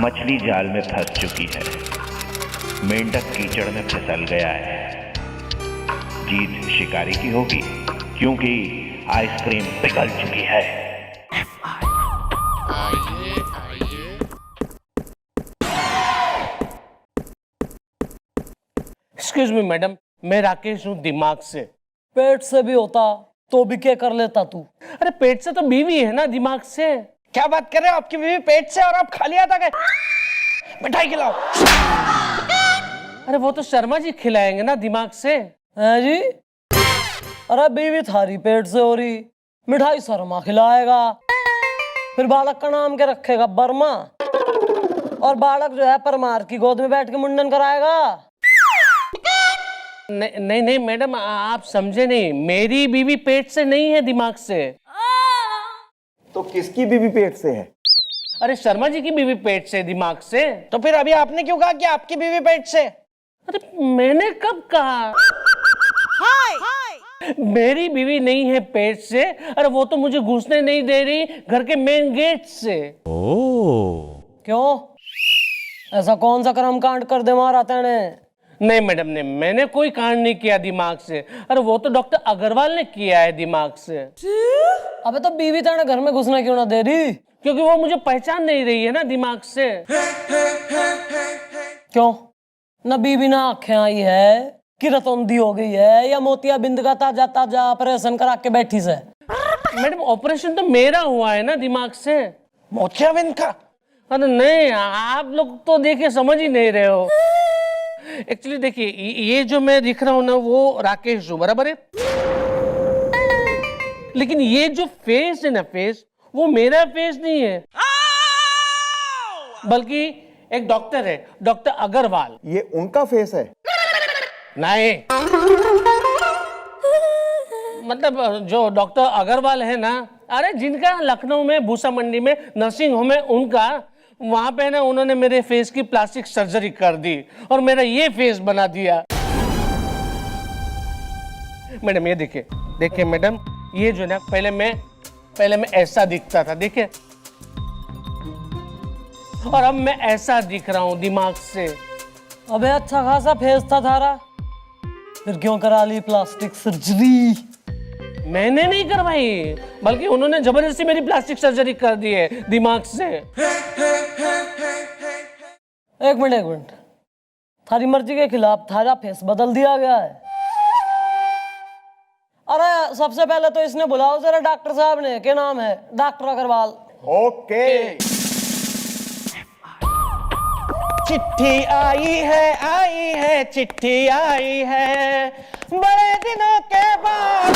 मछली जाल में फंस चुकी है, मेंढक कीचड़ में फिसल गया है। जीत शिकारी की होगी क्योंकि आइसक्रीम पिघल चुकी है। एक्सक्यूज मी मैडम, मैं राकेश हूँ दिमाग से। पेट से भी होता तो भी क्या कर लेता तू? अरे पेट से तो बीवी है ना, दिमाग से। क्या बात कर रहे हो? आपकी बीवी पेट से और आप खाली हाथ आ गए? मिठाई खिलाओ। अरे वो तो शर्मा जी खिलाएंगे ना, दिमाग से। है जी? अरे बीवी थारी पेट से हो रही, मिठाई शर्मा खिलाएगा, फिर बालक का नाम क्या रखेगा? बर्मा। और बालक जो है परमार की गोद में बैठ के मुंडन कराएगा। नहीं नहीं मैडम, आप समझे नहीं, मेरी बीवी पेट से नहीं है, दिमाग से। तो किसकी बीवी पेट से है? अरे शर्मा जी की बीवी पेट से, दिमाग से। तो फिर अभी आपने क्यों कहा कि आपकी बीवी पेट से? अरे मैंने कब कहा? मेरी बीवी नहीं है पेट से। अरे वो तो मुझे घुसने नहीं दे रही घर के मेन गेट से। क्यों? ऐसा कौन सा कर्म कांड कर दे मारा तेने? नहीं मैडम ने, मैंने कोई कांड नहीं किया दिमाग से। अरे वो तो डॉक्टर अग्रवाल ने किया है दिमाग से। अबे तो बीवी तेने घर में घुसना क्यों ना दे रही? क्योंकि वो मुझे पहचान नहीं रही है ना, दिमाग से। क्यों? न बीवी ना आंखें आई है कि रतौंधी हो गई है, या मोतिया बिंद का ताजा ताजा ऑपरेशन करा के बैठी से? मैडम ऑपरेशन तो मेरा हुआ है ना, दिमाग से। मोतियाबिंद का? अरे नहीं, आप लोग तो देखिए समझ ही नहीं रहे हो। एक्चुअली देखिए, ये जो मैं दिख रहा हूँ ना, वो राकेश हूँ, बराबर है। लेकिन ये जो फेस है ना, फेस, वो मेरा फेस नहीं है, बल्कि एक डॉक्टर है, डॉक्टर अग्रवाल। ये उनका फेस है? नहीं, मतलब जो डॉक्टर अग्रवाल है ना, अरे जिनका लखनऊ में भूसा मंडी में नर्सिंग होम है, उनका वहां पे ना उन्होंने मेरे फेस की प्लास्टिक सर्जरी कर दी और मेरा ये फेस बना दिया। मैडम ये देखिए, देखिए मैडम, ये जो ना पहले मैं ऐसा दिखता था, देखिए, और अब मैं ऐसा दिख रहा हूं दिमाग से। अबे अच्छा खासा फेस था थारा, फिर क्यों करा ली प्लास्टिक सर्जरी? मैंने नहीं करवाई, बल्कि उन्होंने जबरदस्ती मेरी प्लास्टिक सर्जरी कर दी है दिमाग से। एक मिनट, थारी मर्जी के खिलाफ थारा फेस बदल दिया गया है। अरे सबसे पहले तो इसने बुलाओ जरा डॉक्टर साहब ने, क्या नाम है? डॉक्टर अग्रवाल। ओके। चिट्ठी आई है, चिट्ठी आई है, बड़े दिनों के बाद।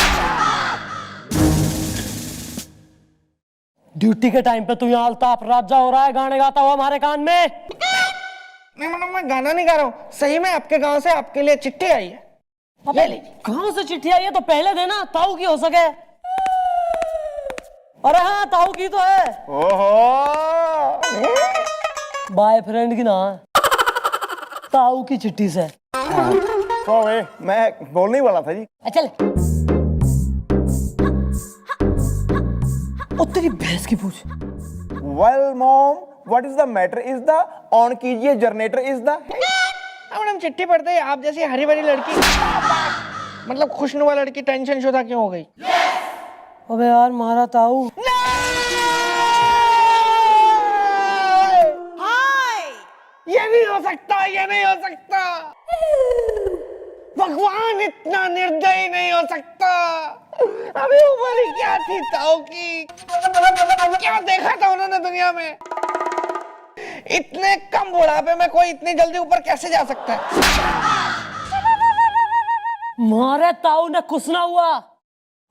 ड्यूटी के टाइम पे तू यहाँ अल्ताफ राजा हो रहा है, गाने गाता हुआ हमारे कान में। नहीं मैडम, मैं गाना नहीं गा रहा हूँ, सही में आपके गांव से आपके लिए चिट्ठी आई है। कहाँ से चिट्ठी आई है? तो पहले देना, ताऊ की हो सके। अरे हाँ, ताऊ की तो है। ओहो। बॉयफ्रेंड की ना, ताऊ की चिट्ठी से। मैं बोलने ही वाला था जी। चल ओ तेरी भैंस की पूछ। Well mom, what is the matter is the on कीजिए जनरेटर इज द। मैडम चिट्ठी पढ़ते ही आप जैसी हरी भरी लड़की, मतलब खुशनुमा लड़की टेंशन शुदा क्यों हो गई? अबे यार मारा ताऊ। ये नहीं हो सकता, ये नहीं हो सकता। भगवान इतना निर्दयी नहीं हो सकता। अभी उम्र ही क्या थी ताऊ की, क्या देखा था उन्होंने दुनिया में? इतने कम बुढ़ापे में कोई इतनी जल्दी ऊपर कैसे जा सकता है? मारे ताऊ ने कुछ ना हुआ,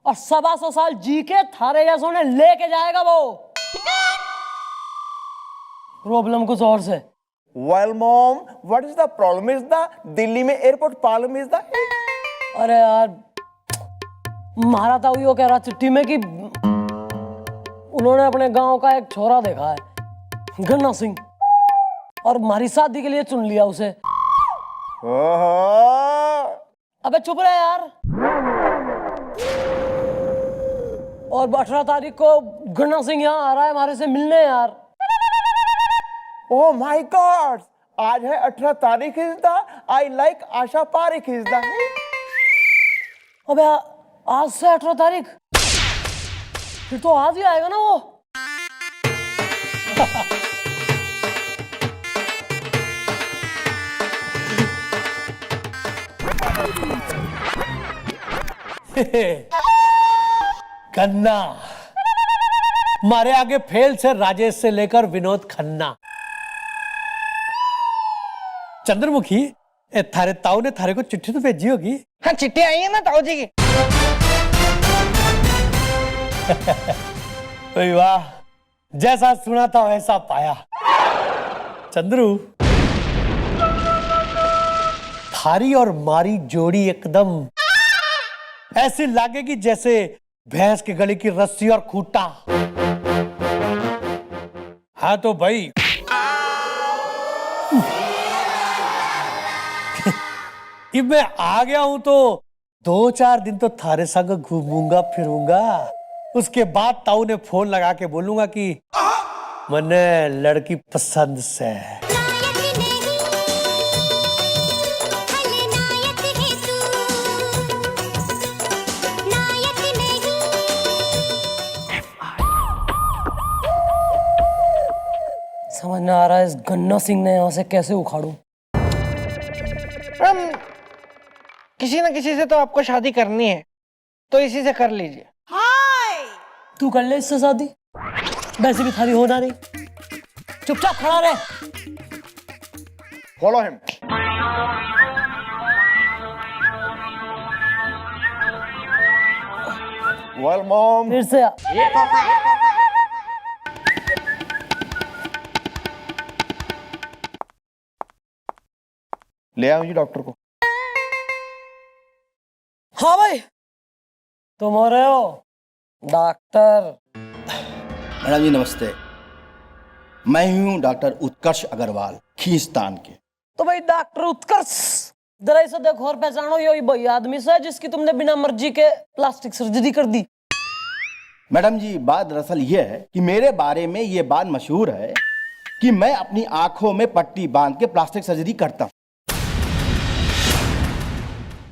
और 125 साल जी के थारे जैसों ने लेके जाएगा वो। प्रॉब्लम कुछ और से। Well mom, what is the problem is the Delhi में एयरपोर्ट प्रॉब्लम इज द। अरे यार मारा ताऊ यो कह रहा चिट्ठी में कि उन्होंने अपने गांव का एक छोरा देखा है, गन्ना सिंह, और हमारी शादी के लिए चुन लिया उसे। ओहो। अबे चुप रहे यार। और 18 तारीख को गन्ना सिंह यहाँ आ रहा है हमारे से मिलने यार। ओह माय गॉड, आज है 18 तारीख is the I like Asha Parekh is the. अबे आज से 18 तारीख, फिर तो आज ही आएगा ना वो। खन्ना, मारे आगे फेल से राजेश से लेकर विनोद खन्ना। चंद्रमुखी, थारे ताऊ ने थारे को चिट्ठी तो भेजी होगी। हाँ, चिट्ठी आई है ना ताऊ जी की। ओए वाह, जैसा सुना था वैसा पाया। चंद्रू, थारी और मारी जोड़ी एकदम ऐसी लागेगी जैसे भैंस के गले की रस्सी और खूंटा। हाँ तो भाई, कि मैं आ गया हूं तो 2-4 दिन तो थारे संग घूमूंगा फिरूंगा। उसके बाद ताऊ ने फोन लगा के बोलूंगा कि मने लड़की पसंद से। समझ में आ रहा है इस गन्ना सिंह ने यहाँ से कैसे उखाड़ू। किसी न किसी से तो आपको शादी करनी है, तो इसी से कर लीजिए। तू कर ले इससे शादी, वैसे भी थारी होना नहीं। चुपचाप खड़ा रहे। Follow him. वेल मॉम, फिर से ले आओ जी डॉक्टर को। हाँ भाई, तुम हो रहे हो डॉक्टर? मैडम जी नमस्ते, मैं ही हूँ डॉक्टर उत्कर्ष अग्रवाल, खींचतान के। तो भाई डॉक्टर उत्कर्ष, जरा इसे देखो और पहचानो, यही वही आदमी से जिसकी तुमने बिना मर्जी के प्लास्टिक सर्जरी कर दी। मैडम जी बात दरअसल ये है कि मेरे बारे में ये बात मशहूर है कि मैं अपनी आंखों में पट्टी बांध के प्लास्टिक सर्जरी करता हूँ,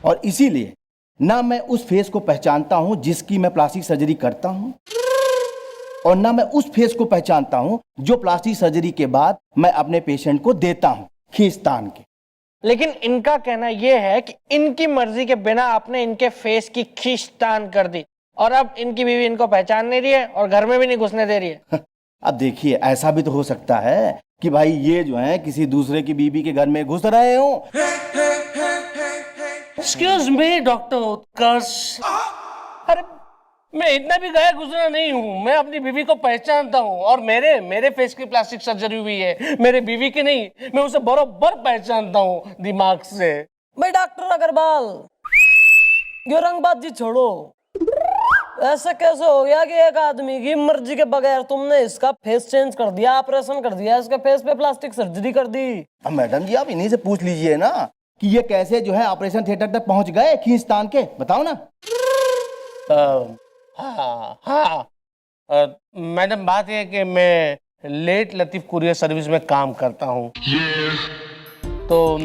और इसीलिए ना मैं उस फेस को पहचानता हूं जिसकी मैं प्लास्टिक सर्जरी करता हूं, और ना मैं उस फेस को पहचानता हूं जो प्लास्टिक सर्जरी के बाद मैं अपने पेशेंट को देता हूं, खींचतान के। लेकिन इनका कहना यह है कि इनकी मर्जी के बिना आपने इनके फेस की खींचतान कर दी, और अब इनकी बीवी इनको पहचान नहीं रही है और घर में भी नहीं घुसने दे रही है। अब देखिए, ऐसा भी तो हो सकता है कि भाई ये जो है किसी दूसरे की बीवी के घर में घुस रहे हो। एक्सक्यूज मी डॉक्टर उत्कर्ष। अरे मैं इतना भी गया गुजरा नहीं हूँ, मैं अपनी बीवी को पहचानता हूँ, और मेरे फेस की प्लास्टिक सर्जरी हुई है, मेरे बीवी की नहीं। मैं उसे बरोबर पहचानता हूँ दिमाग से। भाई डॉक्टर अग्रवाल, ये रंगबाजी छोड़ो। ऐसा कैसे हो गया कि एक आदमी की मर्जी के बगैर तुमने इसका फेस चेंज कर दिया, ऑपरेशन कर दिया, इसके फेस पे प्लास्टिक सर्जरी कर दी? अब मैडम जी आप इन्हीं से पूछ लीजिए ना कि ये कैसे जो है ऑपरेशन थिएटर तक पहुंच गए खींचतान के, बताओ ना। हाँ, मैडम बात यह है कि मैं लेट लतीफ कुरियर सर्विस में काम करता हूँ। तो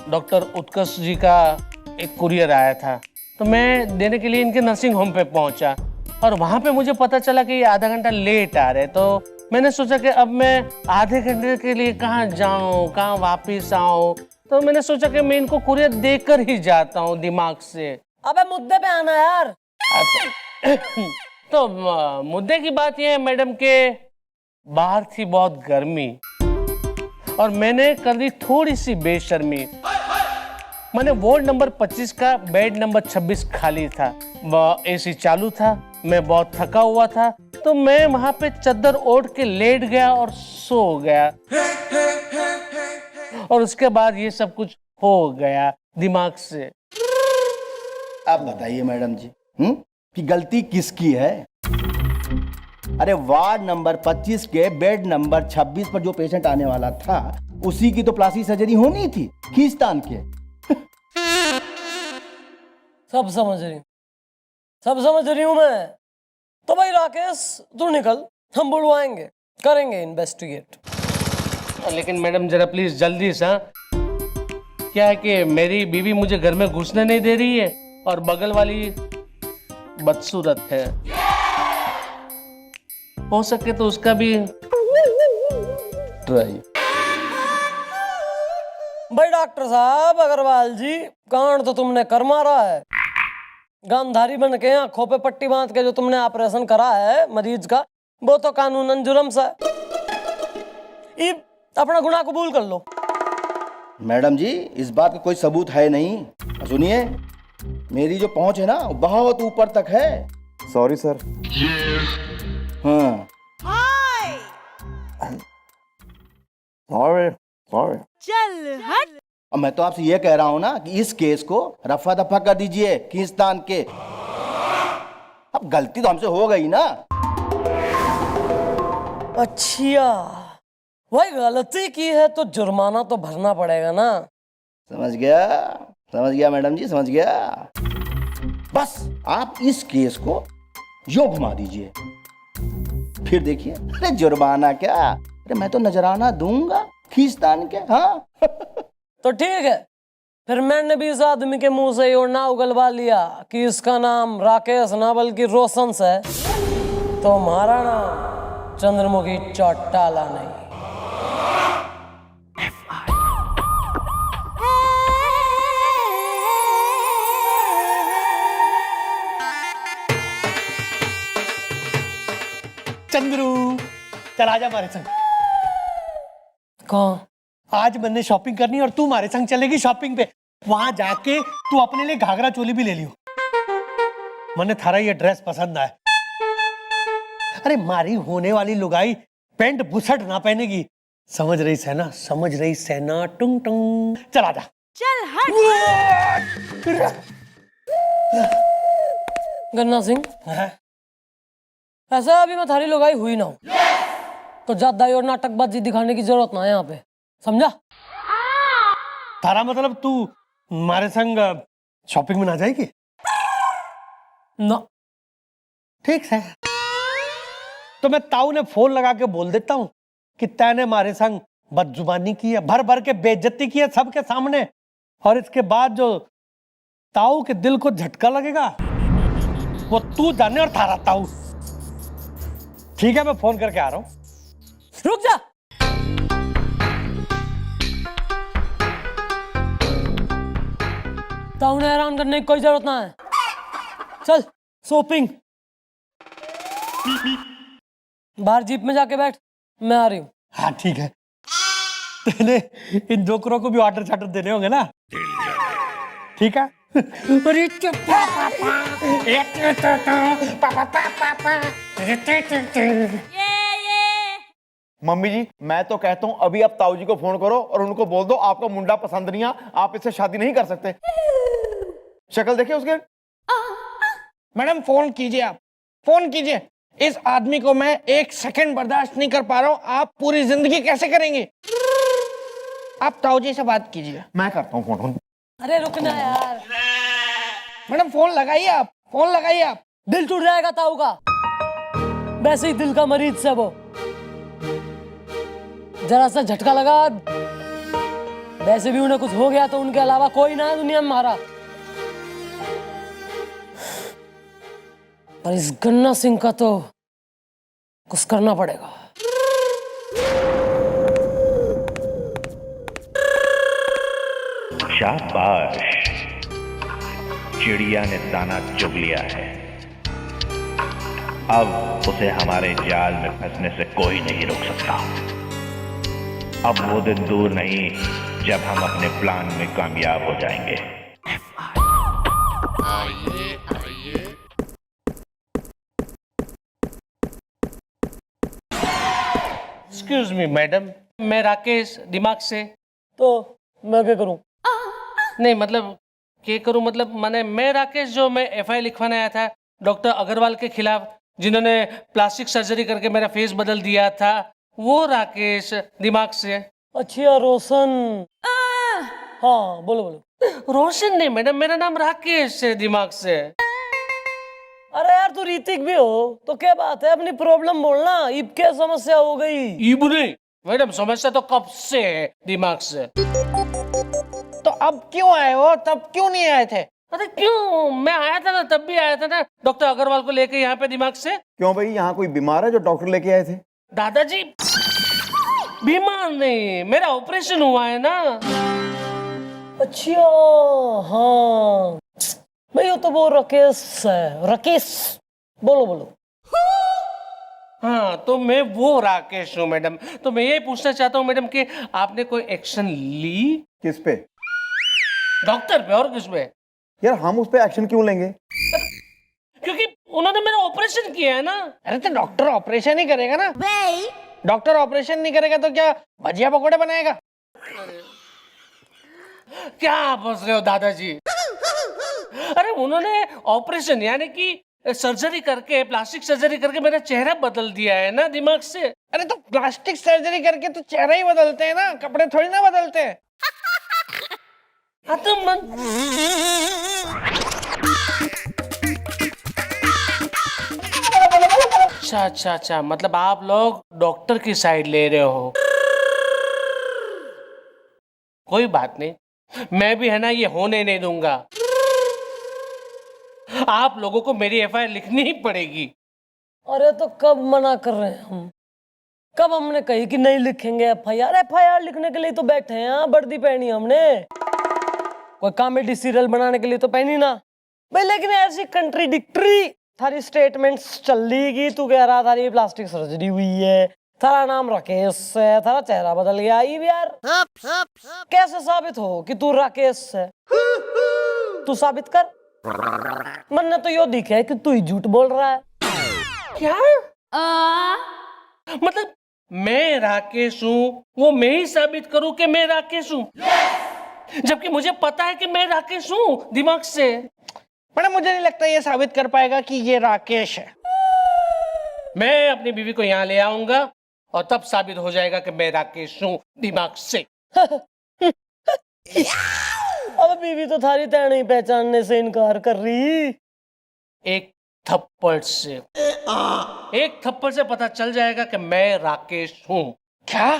डॉक्टर उत्कर्ष जी का एक कुरियर आया था, तो मैं देने के लिए इनके नर्सिंग होम पे पहुंचा, और वहां पे मुझे पता चला कि ये आधा घंटा लेट आ रहे। तो मैंने सोचा कि अब मैं आधे घंटे के लिए कहाँ जाऊं, कहाँ वापिस आऊं, तो मैंने सोचा कि मैं इनको कुरियर देकर ही जाता हूँ दिमाग से। अबे मुद्दे पे आना यार। तो मुद्दे की बात यह है मैडम के बाहर थी बहुत गर्मी, और मैंने कर दी थोड़ी सी बेशर्मी। मैंने वार्ड नंबर 25 का बेड नंबर 26 खाली था, वह एसी चालू था, मैं बहुत थका हुआ था, तो मैं वहां पे चद्दर ओढ़ के लेट गया और सो गया। और उसके बाद ये सब कुछ हो गया दिमाग से। अब बताइए मैडम जी कि गलती किसकी है? अरे वार्ड नंबर 25 के बेड नंबर 26 पर जो पेशेंट आने वाला था उसी की तो प्लास्टिक सर्जरी होनी थी, खींचतान के। सब समझ रही हूं मैं। तो भाई राकेश तू निकल, हम बुलवाएंगे, करेंगे इन्वेस्टिगेट। लेकिन मैडम जरा प्लीज जल्दी सा, क्या है कि मेरी बीवी मुझे घर में घुसने नहीं दे रही है और बगल वाली बदसूरत है, हो सके तो उसका भी ट्राई। भाई डॉक्टर साहब अग्रवाल जी, कांड तो तुमने कर मारा है। गांधारी बन के आंखों पे पट्टी बांध के जो तुमने ऑपरेशन करा है मरीज का, वो तो कानूनन जुर्म सा है। ये अपना गुनाह कबूल कर लो। मैडम जी, इस बात का कोई सबूत है नहीं। सुनिए, मेरी जो पहुंच है ना बहुत ऊपर तक है। Sorry sir. हाँ, सॉरी सॉरी। अब मैं तो आपसे ये कह रहा हूं ना कि इस केस को रफा दफा कर दीजिए खींचतान के। अब गलती तो हमसे हो गई ना। अच्छा, वही गलती की है तो जुर्माना तो भरना पड़ेगा ना। समझ गया मैडम जी, समझ गया। बस आप इस केस को यूं घुमा दीजिए, फिर देखिए। अरे जुर्माना क्या, अरे मैं तो नजराना दूंगा खींचतान के। हाँ तो ठीक है, फिर मैंने भी इस आदमी के मुंह से और ना उगलवा लिया कि इसका नाम राकेश ना बल्कि रोशन है, तो हमारा नाम चंद्रमुखी चौटाला नहीं। चंद्रू, चल आजा हमारे संग। कहाँ? आज मैंने शॉपिंग करनी और तू हमारे संग चलेगी शॉपिंग पे। वहां जाके तू अपने लिए घाघरा चोली भी ले लियो। मैंने थारा ये ड्रेस पसंद आया। अरे मारी होने वाली लुगाई पैंट बुसट ना पहनेगी, समझ रही सेना, समझ रही सेना। टुंग टुंग, चल आजा। चल हट। गन्ना सिंह, ऐसा अभी मैं थारी लुगाई हुई ना हूं, तो ज्यादा और नाटकबाजी दिखाने की जरूरत ना है यहाँ पे, समझा? थारा मतलब तू हमारे संग शॉपिंग में ना जाएगी? ना। ठीक है, तो मैं ताऊ ने फोन लगा के बोल देता हूँ कि तैने हमारे संग बदजुबानी की है, भर भर के बेइज्जती की है सबके सामने, और इसके बाद जो ताऊ के दिल को झटका लगेगा वो तू जाने और थारा ताऊ। ठीक है, मैं फोन करके आ रहा हूँ। रुक जा। ताऊ ने हैरान करने की कोई जरूरत ना है। चल शॉपिंग। बाहर जीप में जाके बैठ, मैं आ रही हूँ। हाँ ठीक है, तेने इन जोकरों को भी ऑर्डर चार्टर देने होंगे ना? ठीक है। अरे मम्मी जी, मैं तो कहता हूँ अभी आप ताऊ जी को फोन करो और उनको बोल दो आपका मुंडा पसंद नहीं है, आप इससे शादी नहीं कर सकते। शक्ल देखिए उसके। मैडम फोन कीजिए, आप फोन कीजिए। इस आदमी को मैं एक सेकंड बर्दाश्त नहीं कर पा रहा हूँ। आप पूरी जिंदगी कैसे करेंगे? आप ताऊ जी से बात कीजिए। मैं करता हूँ फोन। अरे रुकना यार। मैडम फोन लगाइए, आप फोन लगाइए। आप दिल टूट जाएगा ताऊ का, वैसे ही दिल का मरीज से वो। जरा सा झटका लगा, वैसे भी उन्हें कुछ हो गया तो उनके अलावा कोई ना है दुनिया में हमारा। पर इस गन्ना सिंह का तो कुछ करना पड़ेगा। शाबाश, चिड़िया ने दाना चुग लिया है। अब उसे हमारे जाल में फंसने से कोई नहीं रोक सकता। अब वो दिन दूर नहीं जब हम अपने प्लान में कामयाब हो जाएंगे। एक्सक्यूज मी मैडम, मैं राकेश दिमाग से। तो मैं क्या करूं? नहीं मतलब क्या करूं, मतलब मैं राकेश जो मैं एफआईआर लिखवाने आया था डॉक्टर अग्रवाल के खिलाफ, जिन्होंने प्लास्टिक सर्जरी करके मेरा फेस बदल दिया था, वो राकेश दिमाग से। अच्छा रोशन। हाँ बोलो बोलो। रोशन नहीं मैडम, मेरा नाम राकेश है दिमाग से। अरे यार तू ऋतिक भी हो तो क्या बात है, अपनी प्रॉब्लम बोलना। ईब क्या समस्या हो गई? ईब नहीं, मैडम समस्या तो कब से है दिमाग से। तो अब क्यों आए हो, तब क्यों नहीं आए थे? अरे क्यों, मैं आया था ना, तब भी आया था ना डॉक्टर अग्रवाल को लेके यहाँ पे दिमाग से। क्यों भाई, यहाँ कोई बीमार है जो डॉक्टर लेके आए थे? दादाजी बीमार नहीं, मेरा ऑपरेशन हुआ है ना। अच्छा हाँ भाई, वो तो वो राकेश है, राकेश। बोलो बोलो। हाँ तो मैं वो राकेश हूँ मैडम। तो मैं ये पूछना चाहता हूँ मैडम कि आपने कोई एक्शन ली किस पे? डॉक्टर पे, और किस पे? यार हम उस पे एक्शन क्यों लेंगे? क्योंकि उन्होंने मेरा ऑपरेशन किया है ना। अरे तो डॉक्टर ऑपरेशन ही करेगा ना। डॉक्टर ऑपरेशन नहीं करेगा तो क्या भजिया पकोड़े बनाएगा? क्या आप हंस रहे हो दादाजी? अरे उन्होंने ऑपरेशन यानी कि सर्जरी करके, प्लास्टिक सर्जरी करके मेरा चेहरा बदल दिया है ना दिमाग से। अरे तो प्लास्टिक सर्जरी करके तो चेहरा ही बदलते हैं ना, कपड़े थोड़ी ना बदलते हैं। हाँ तो अच्छा, मतलब आप लोग डॉक्टर की साइड ले रहे हो। कोई बात नहीं, मैं भी है ना ये होने नहीं दूंगा। आप लोगों को मेरी एफआईआर लिखनी ही पड़ेगी। अरे तो कब मना कर रहे हैं हम? कब हमने कही कि नहीं लिखेंगे एफआईआर? एफआईआर लिखने के लिए तो बैठे हैं, वर्दी पहनी हमने। कोई कॉमेडी सीरियल बनाने के लिए तो पहनी ना भाई। लेकिन ऐसी कंट्रीडिक्टरी थारी स्टेटमेंट्स चल रही। तू कह रहा थारी प्लास्टिक सर्जरी हुई है, थारा नाम राकेश है, थारा चेहरा बदल गया। यार कैसे साबित हो कि तू राकेश है? तू साबित कर। मन तो यो दिखे कि तू ही झूठ बोल रहा है। क्या मतलब मैं राकेश हूँ, वो मैं ही साबित करूं कि मैं राकेश हूँ? जबकि मुझे पता है कि मैं राकेश हूँ दिमाग से। मैडम मुझे नहीं लगता ये साबित कर पाएगा कि ये राकेश है। मैं अपनी बीवी को यहाँ ले आऊंगा और तब साबित हो जाएगा कि मैं राकेश हूँ दिमाग से। अब बीवी तो थारी तय नहीं पहचानने से इनकार कर रही। एक थप्पड़ से, एक थप्पड़ से पता चल जाएगा कि मैं राकेश हूँ। क्या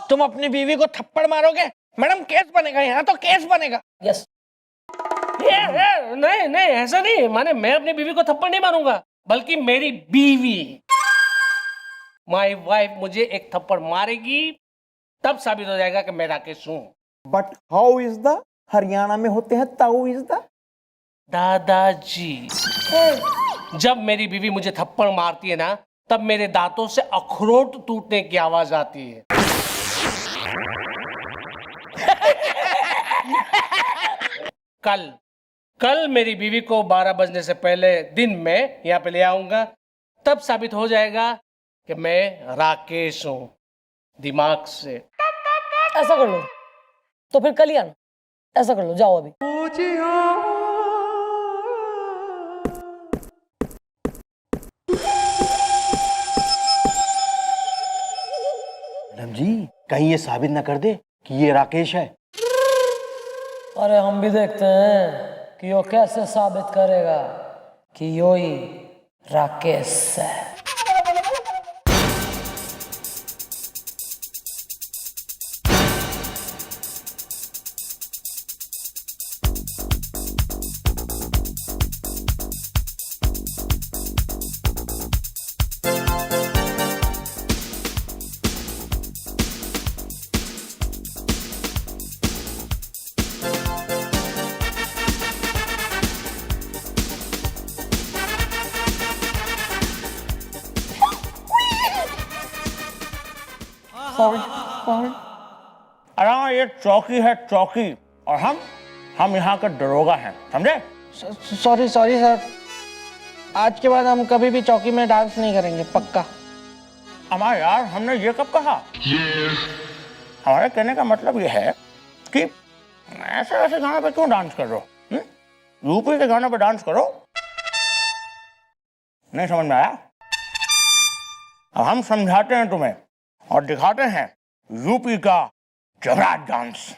तुम अपनी बीवी को थप्पड़ मारोगे? मैडम केस बनेगा, यहाँ तो केस बनेगा। यस। नहीं ऐसा नहीं, माने मैं अपनी बीवी को थप्पड़ नहीं मारूंगा, बल्कि मेरी बीवी, माय वाइफ, मुझे एक थप्पड़ मारेगी, तब साबित हो जाएगा कि मैं राकेश हूँ। But how is the, Haryana में होते हैं ताऊ इज द। दादाजी जब मेरी बीवी मुझे थप्पड़ मारती है ना, तब मेरे दांतों से अखरोट टूटने की आवाज आती है। कल मेरी बीवी को 12 बजने से पहले दिन में यहाँ पे ले आऊंगा, तब साबित हो जाएगा कि मैं राकेश हूँ दिमाग से। ऐसा कर लो तो फिर कल ही आना। ऐसा कर लो, जाओ अभी। मैडम जी कहीं ये साबित ना कर दे कि ये राकेश है। अरे हम भी देखते हैं कि यो कैसे साबित करेगा कि यो ही राकेश है। अरे ये चौकी है चौकी, और हम यहाँ के दरोगा हैं, समझे? सॉरी सर, आज के बाद हम कभी भी चौकी में डांस नहीं करेंगे, पक्का। हमारे यार हमने ये कब कहा? हमारे कहने का मतलब ये है कि ऐसे ऐसे गाने पे क्यों डांस कर रहे हो? यूपी के गाने पे डांस करो। नहीं समझ में आया? अब हम समझाते हैं तुम्हें और दिखाते हैं यूपी का जबरात डांस।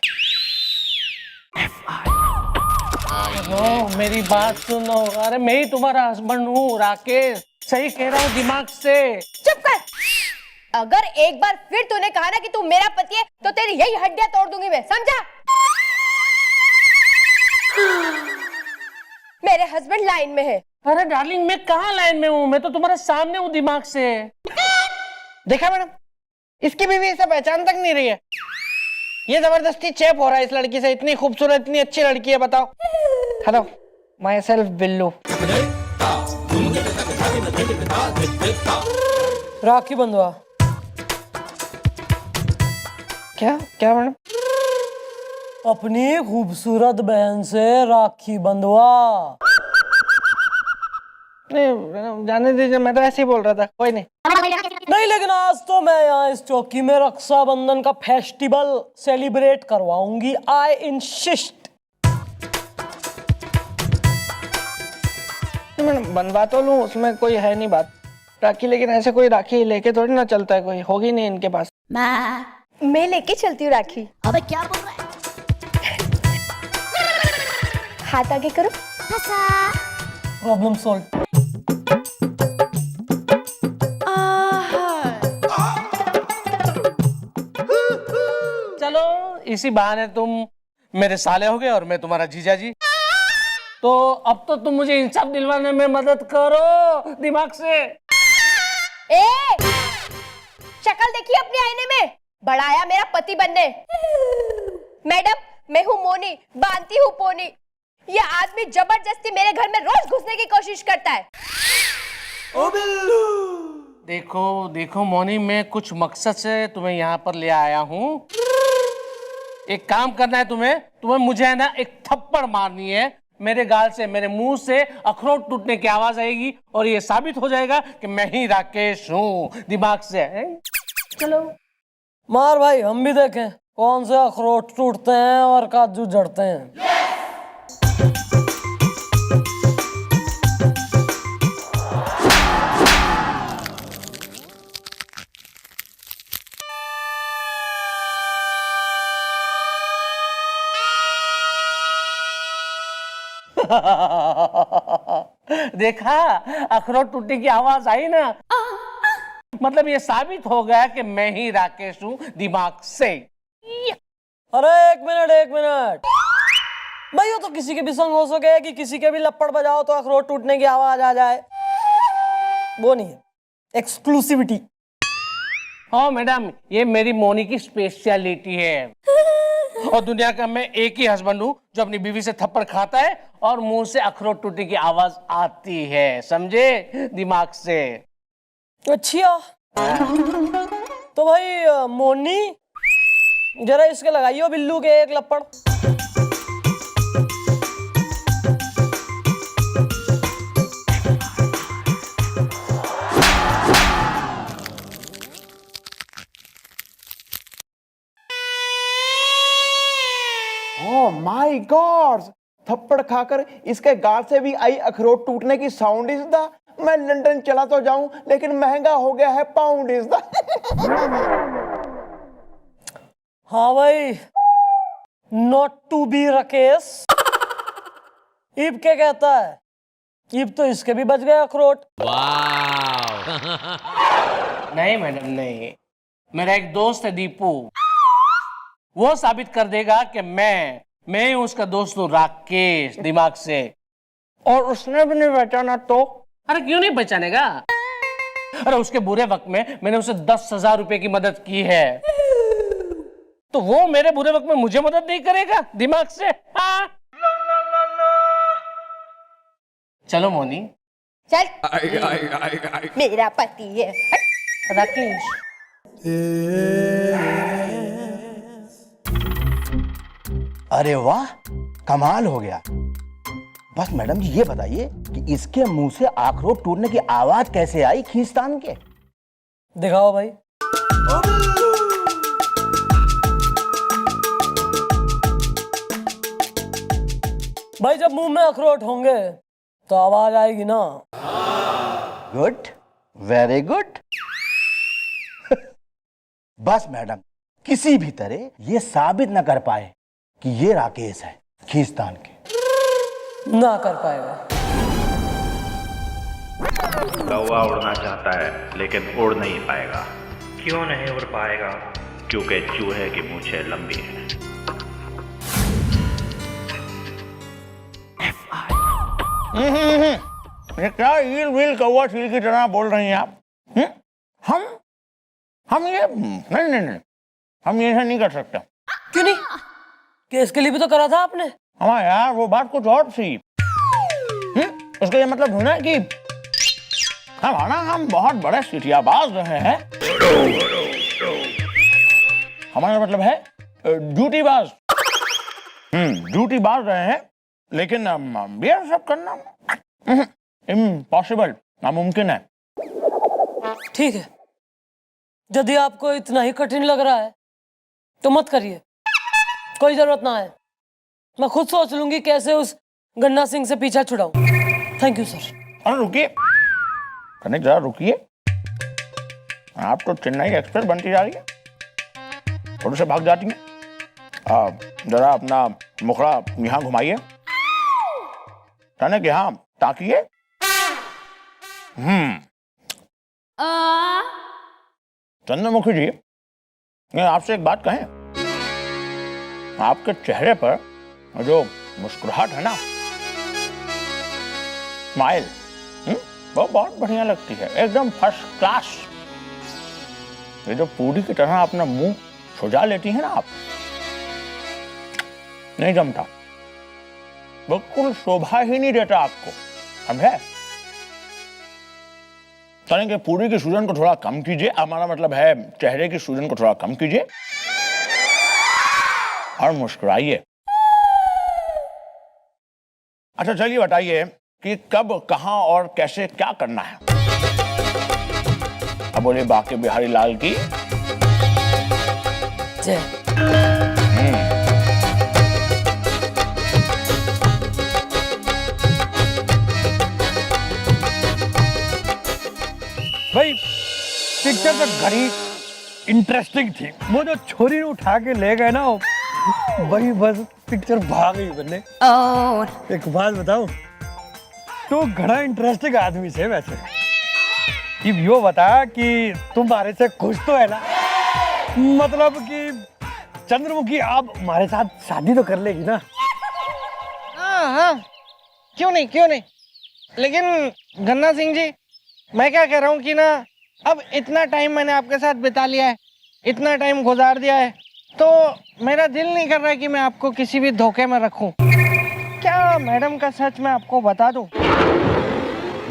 मेरी बात सुनो। अरे मैं ही तुम्हारा हस्बैंड हूँ राकेश, सही कह रहा हूँ दिमाग से। चुप कर। अगर एक बार फिर तूने कहा ना कि तू मेरा पति है तो तेरी यही हड्डियां तोड़ दूंगी मैं, समझा? मेरे हस्बैंड लाइन में है। अरे डार्लिंग, मैं कहाँ लाइन में हूँ? मैं तो तुम्हारे सामने हूँ दिमाग से। देखा मैडम, इसकी बीवी इसे पहचान तक नहीं रही है। ये जबरदस्ती चेप हो रहा है इस लड़की से। इतनी खूबसूरत, इतनी अच्छी लड़की है, बताओ। Hello, myself Billu. Rakhi बंधवा। क्या क्या मैडम? अपनी खूबसूरत बहन से राखी बंधवा। नहीं, जाने दीजिए, मैं तो ऐसे ही बोल रहा था, कोई नहीं। नहीं, लेकिन आज तो मैं यहाँ इस चौकी में रक्षाबंधन का फेस्टिवल सेलिब्रेट करवाऊंगी। I insist. मैडम बनवा तो लूं, उसमें कोई है नहीं बात। राखी, लेकिन ऐसे कोई राखी लेके थोड़ी ना चलता है, कोई होगी नहीं इनके पास। मैं लेके चलती हूँ राखी। अबे क्या बोल रहा है? हाथ आगे करो। Problem solve. चलो, इसी बहाने तुम मेरे साले हो गए और मैं तुम्हारा जीजा जी। तो अब तो तुम मुझे इंसाफ दिलवाने में मदद करो दिमाग से। ए, शक्ल देखिए अपने आईने में। बढ़ाया मेरा पति बनने। मैडम, मैं हूँ मोनी, बांधती हूँ पोनी। ये आदमी जबरदस्ती मेरे घर में रोज घुसने की कोशिश करता है। ओ बिल्लू। देखो देखो मोनी, मैं कुछ मकसद से तुम्हें यहाँ पर ले आया हूँ। एक काम करना है तुम्हें मुझे है ना एक थप्पड़ मारनी है। मेरे गाल से, मेरे मुंह से अखरोट टूटने की आवाज आएगी और ये साबित हो जाएगा कि मैं ही राकेश हूँ दिमाग से। चलो मार भाई, हम भी देखें कौन से अखरोट टूटते हैं और काजू जड़ते हैं। देखा, अखरोट टूटने की आवाज आई ना। मतलब ये साबित हो गया कि मैं ही राकेश हूँ दिमाग से। अरे एक मिनट भाई, वो तो किसी के भी संग हो सके कि किसी के भी लपड़ बजाओ तो अखरोट टूटने की आवाज आ जाए। वो नहीं है, एक्सक्लूसिविटी। हाँ मैडम, ये मेरी मोनी की स्पेशलिटी है। और दुनिया का मैं एक ही हस्बैंड हूँ जो अपनी बीवी से थप्पड़ खाता है और मुंह से अखरोट टूटने की आवाज आती है, समझे, दिमाग से। अच्छा, तो भाई मोनी, जरा इसके लगाइयो बिल्लू के एक लपड़। ओह माय गॉड, थप्पड़ खाकर इसके गाल से भी आई अखरोट टूटने की साउंड इज द। मैं लंदन चला तो जाऊं, लेकिन महंगा हो गया है पाउंड इज द। हाँ भाई, नॉट टू बी राकेश। ईब क्या कहता है? ईब तो इसके भी बच गए अखरोट। नहीं मैडम, नहीं। मेरा एक दोस्त है दीपू, वो साबित कर देगा कि मैं ही उसका दोस्त हूँ राकेश दिमाग से। और उसने भी नहीं पहचाना तो? अरे क्यों नहीं पहचानेगा? अरे उसके बुरे वक्त में मैंने उसे 10,000 रुपए की मदद की है, तो वो मेरे बुरे वक्त में मुझे मदद नहीं करेगा दिमाग से? हाँ? चलो मोनी, चल। मेरा पति है राकेश। अरे वाह, कमाल हो गया। बस मैडम जी ये बताइए कि इसके मुंह से अखरोट टूटने की आवाज कैसे आई खींचतान के? दिखाओ भाई। भाई जब मुंह में अखरोट होंगे तो आवाज आएगी ना। Good, very good. बस मैडम, किसी भी तरह ये साबित न कर पाए कि ये राकेश है खींचतान के। ना कर पाएगा। कौवा उड़ना चाहता है लेकिन उड़ नहीं पाएगा। क्यों नहीं उड़ पाएगा? क्योंकि चूहे की मूछें लंबी हैं। ये क्या ईल वील कौवा चील की तरह बोल रही हैं आप? हम ये नहीं, हम ये नहीं कर सकते। क्यों नहीं? केस के लिए भी तो करा था आपने। हाँ यार, वो बात कुछ और थी। उसका ये मतलब है ना कि हम बहुत बड़े सिटियाबाज रहे हैं। हमारा मतलब है ड्यूटीबाज। ड्यूटीबाज रहे हैं, लेकिन ये सब करना इम्पॉसिबल, नामुमकिन है। ठीक है, यदि आपको इतना ही कठिन लग रहा है तो मत करिए, कोई जरूरत ना है। मैं खुद सोच लूंगी कैसे उस गन्ना सिंह से पीछा छुड़ाऊं। Thank you sir. अरे रुकिए, कनिक जरा रुकिए। आप तो चेन्नई एक्सप्रेस बनती जा रही है, थोड़े से भाग जाती हैं। जरा अपना मुखड़ा यहाँ घुमाइए, कनिक यहाँ ताकिए। चंद्रमुखी जी, मैं आपसे एक बात कहें? आपके चेहरे पर जो मुस्कुराहट है ना, स्माइल, वो बहुत बढ़िया लगती है, एकदम फर्स्ट क्लास। ये जो पूरी की तरह अपना मुंह सुजा लेती है ना आप, नहीं जमता, बिल्कुल शोभा ही नहीं देता आपको, समझे? तनिक पूरी की सूजन को थोड़ा कम कीजिए, हमारा मतलब है चेहरे की सूजन को थोड़ा कम कीजिए और मुस्कुराइए। अच्छा चलिए बताइए कि कब, कहां और कैसे क्या करना है। अब बोले बाके बिहारी लाल की जय। भाई पिक्चर तो घड़ी इंटरेस्टिंग थी। वो जो छोरी उठा के ले गए ना, वही बस पिक्चर भाग गई बने। एक बात बताऊं, तो घड़ा इंटरेस्टिंग आदमी से वैसे। अब यो बता कि तुम्हारे से खुश तो है ना? मतलब कि चंद्रमुखी आप हमारे साथ शादी तो कर लेगी ना? हाँ, क्यों नहीं। लेकिन गन्ना सिंह जी, मैं क्या कह रहा हूँ कि ना, अब इतना टाइम मैंने आपके साथ बिता लिया है, इतना टाइम गुजार दिया है, तो मेरा दिल नहीं कर रहा है कि मैं आपको किसी भी धोखे में रखूं। क्या मैडम का सच मैं आपको बता दूं?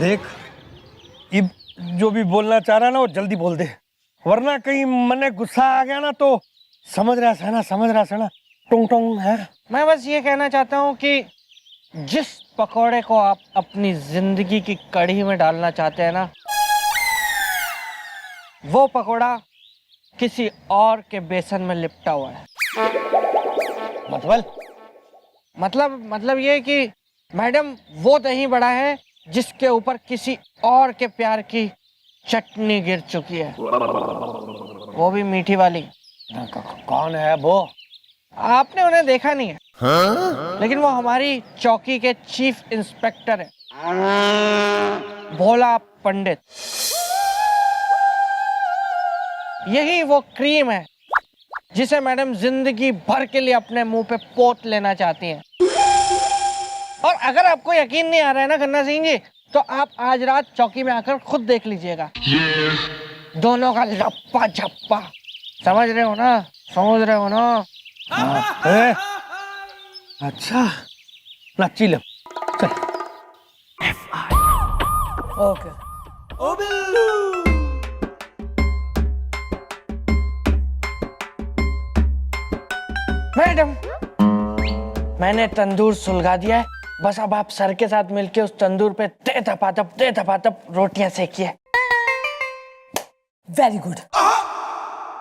देख, अब जो भी बोलना चाह रहा ना वो जल्दी बोल दे, वरना कहीं मन में गुस्सा आ गया ना तो समझ रहा है टोंग टोंग है। मैं बस ये कहना चाहता हूँ कि जिस पकौड़े को आप अपनी जिंदगी की कढ़ी में डालना चाहते हैं ना, वो पकौड़ा किसी और के बेसन में लिपटा हुआ है। मतलब ये कि मैडम वो दही बड़ा है जिसके ऊपर किसी और के प्यार की चटनी गिर चुकी है, वो भी मीठी वाली। कौन है वो? आपने उन्हें देखा नहीं है, लेकिन वो हमारी चौकी के चीफ इंस्पेक्टर है, भोला पंडित। यही वो क्रीम है जिसे मैडम जिंदगी भर के लिए अपने मुंह पे पोत लेना चाहती हैं। और अगर आपको यकीन नहीं आ रहा है ना गन्ना सिंह जी, तो आप आज रात चौकी में आकर खुद देख लीजिएगा। दोनों का लप्पा झप्पा, समझ रहे हो ना? अच्छा नाची लो, चल। ओके। मैडम, मैंने तंदूर सुलगा दिया है, बस अब आप सर के साथ मिलके उस तंदूर पे दे धपाधप रोटियां सेकिए। Very good.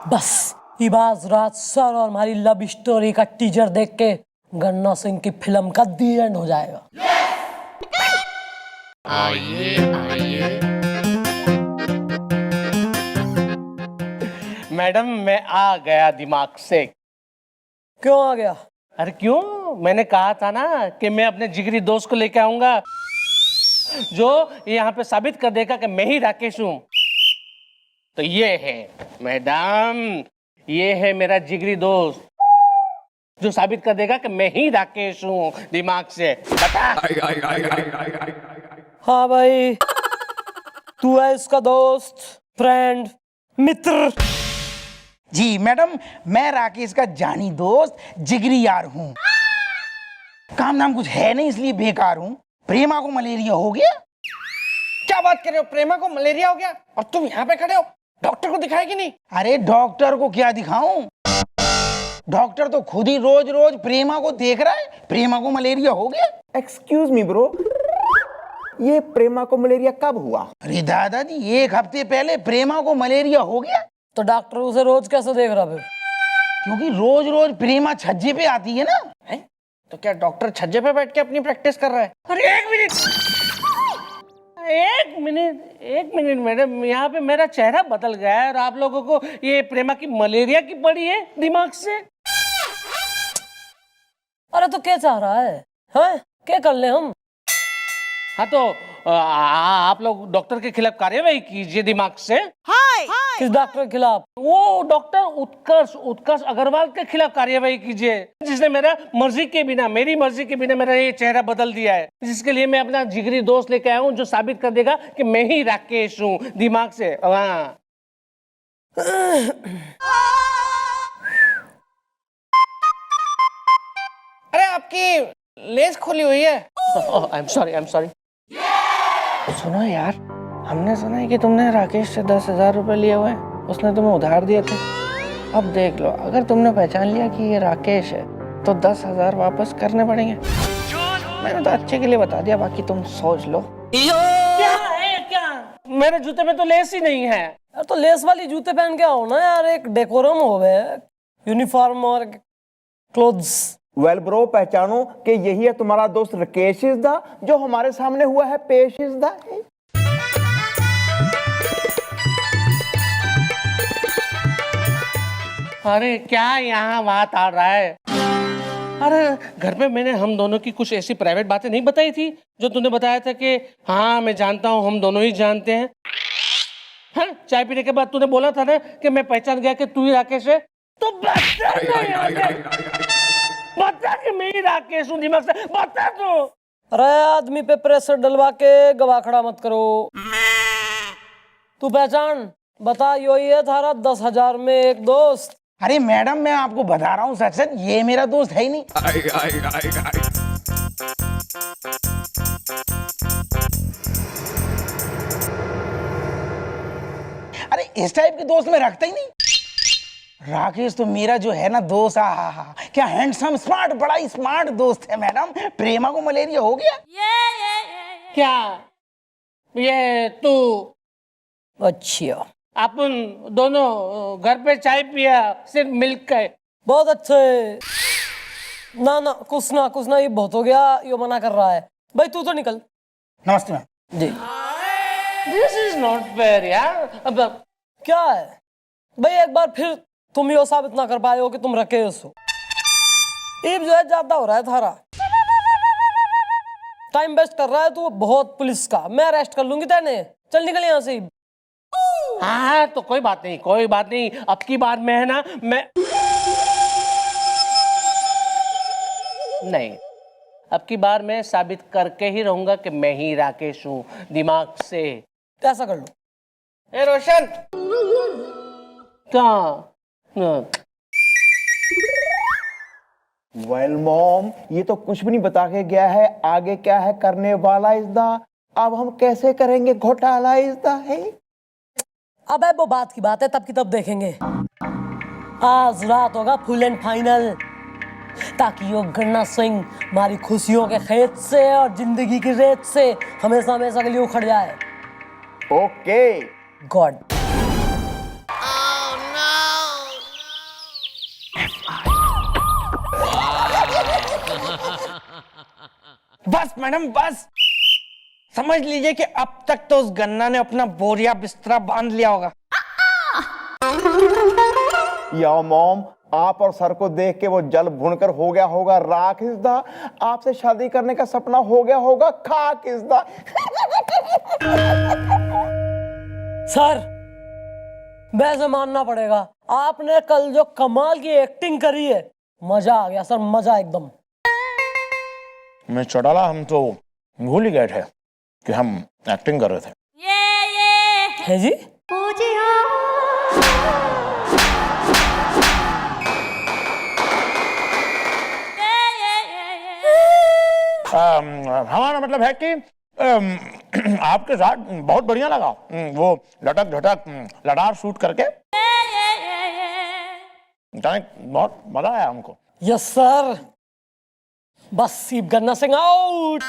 बस इबाज रात सर और हमारी लव स्टोरी का टीजर देख के गन्ना सिंह की फिल्म का दी एंड हो जाएगा। मैडम मैं आ गया दिमाग से। क्यों आ गया? अरे क्यों, मैंने कहा था ना कि मैं अपने जिगरी दोस्त को लेकर आऊंगा जो यहाँ पे साबित कर देगा कि मैं ही राकेश हूँ। तो ये है मैडम, ये है मेरा जिगरी दोस्त जो साबित कर देगा कि मैं ही राकेश हूँ दिमाग से। बता। हाँ भाई, तू है इसका दोस्त, फ्रेंड, मित्र। जी मैडम, मैं राकेश का जानी दोस्त, जिगरी यार हूँ। काम नाम कुछ है नहीं इसलिए बेकार हूँ। प्रेमा को मलेरिया हो गया। क्या बात कर रहे हो? प्रेमा को मलेरिया हो गया और तुम यहाँ पे खड़े हो? डॉक्टर को दिखाया कि नहीं? अरे डॉक्टर को क्या दिखाऊं? डॉक्टर तो खुद ही रोज रोज प्रेमा को देख रहा है। प्रेमा को मलेरिया हो गया। एक्सक्यूज मी ब्रो, ये प्रेमा को मलेरिया कब हुआ? अरे दादाजी, 1 हफ्ते पहले प्रेमा को मलेरिया हो गया। तो डॉक्टर उसे रोज कैसे देख रहा फिर? क्योंकि रोज रोज प्रेमा छज्जे पे आती है ना। है? तो क्या डॉक्टर छज्जे पे बैठ के अपनी प्रैक्टिस कर रहा है? अरे एक मिनट मैडम, यहाँ पे मेरा चेहरा बदल गया है और आप लोगों को ये प्रेमा की मलेरिया की पड़ी है दिमाग से। अरे तो क्या चाह रहा है? हाँ, क्या कर ले हम? हाँ तो आप लोग डॉक्टर के खिलाफ कार्यवाही कीजिए दिमाग से। किस डॉक्टर के खिलाफ? वो डॉक्टर उत्कर्ष अग्रवाल के खिलाफ कार्यवाही कीजिए, जिसने मेरी मर्जी के बिना मेरा ये चेहरा बदल दिया है। जिसके लिए मैं अपना जिगरी दोस्त लेके आया हूँ जो साबित कर देगा कि मैं ही राकेश हूँ दिमाग से। हाँ। अरे आपकी लेस खुली हुई है। I am sorry. सुनो यार, हमने सुना है कि तुमने राकेश से 10,000 रुपए लिए हुए हैं। उसने तुम्हें उधार दिए थे। अब देख लो, अगर तुमने पहचान लिया कि ये राकेश है तो 10,000 वापस करने पड़ेंगे। मैंने तो अच्छे के लिए बता दिया, बाकी तुम सोच लो। क्या मेरे जूते में तो लेस ही नहीं है। यार तो लेस वाली जूते पहन के आओ ना यार, एक डेकोरम हो गए, यूनिफॉर्म और क्लोथ्स। वेल ब्रो, पहचानो कि यही है तुम्हारा दोस्त राकेश दा, जो हमारे सामने हुआ है पेश दा। अरे क्या यहाँ बात आ रहा है? अरे घर पे मैंने हम दोनों की कुछ ऐसी प्राइवेट बातें नहीं बताई थी जो तूने बताया था कि हाँ मैं जानता हूँ, हम दोनों ही जानते हैं। हाँ, चाय पीने के बाद तूने बोला था ना कि मैं पहचान गया कि तू ही राकेश है। तो बता कि मैं ही राकेश हूँ दिमाग से। बता तू। अरे आदमी पे प्रेशर डलवा के गवा खड़ा मत करो। तू पहचान, बता, यो ही है थारा 10,000 में एक दोस्त। अरे मैडम, मैं आपको बता रहा हूँ सच, ये मेरा दोस्त है ही नहीं। अरे इस टाइप के दोस्त मैं रखता ही नहीं। राकेश तो मेरा जो है ना दोस्त, क्या हैंडसम, स्मार्ट, बड़ा ही स्मार्ट दोस्त है मैडम। प्रेमा को मलेरिया हो गया। क्या ये तू? अच्छा, अपन दोनों घर पे चाय पिया, सिर्फ मिल्क का। बहुत अच्छे। ना कुछ ना, ये बहुत हो गया, ये मना कर रहा है। भाई तू तो निकल। नमस्ते ma'am ji. This is not fair यार। अब क्या है भाई, एक बार फिर तुम ये साबित ना कर पाए हो कि तुम राकेश हो। ये जो है ज्यादा हो रहा है थारा, टाइम वेस्ट कर रहा है तू बहुत पुलिस का। मैं अरेस्ट कर लूंगी तेने। चल निकल यहाँ से। हाँ तो कोई बात नहीं। अब की बार मैं है ना, अब की बार मैं साबित करके ही रहूंगा कि मैं ही राकेश हूँ दिमाग से। कैसा कर लो? ए रोशन, क्या? वेल मॉम, ये तो कुछ भी नहीं बता के गया है आगे क्या है करने वाला इसदा। अब हम कैसे करेंगे घोटाला इसदा है। अब वो बात की बात है, तब की तब देखेंगे। आज रात होगा फुल एंड फाइनल, ताकि यो गन्ना सिंह हमारी खुशियों के खेत से और जिंदगी की रेत से हमेशा के लिए उखड़ जाए। Okay God. बस मैडम बस। समझ लीजिए कि अब तक तो उस गन्ना ने अपना बोरिया बिस्तरा बांध लिया होगा। या मॉम, आप और सर को देख के वो जल भुनकर हो गया होगा राख इसदा। आपसे शादी करने का सपना हो गया होगा खाक इसदा। सर, वैसे मानना पड़ेगा, आपने कल जो कमाल की एक्टिंग करी है, मजा आ गया सर, मजा एकदम। मैं चौटाला, हम तो भूल ही गए थे कि हम एक्टिंग कर रहे थे। है जी? हमारा मतलब है कि आपके साथ बहुत बढ़िया लगा वो लटक झटक लडार शूट करके, बहुत मजा आया हमको। Yes sir. बस सीप गन्ना सिंह आउट।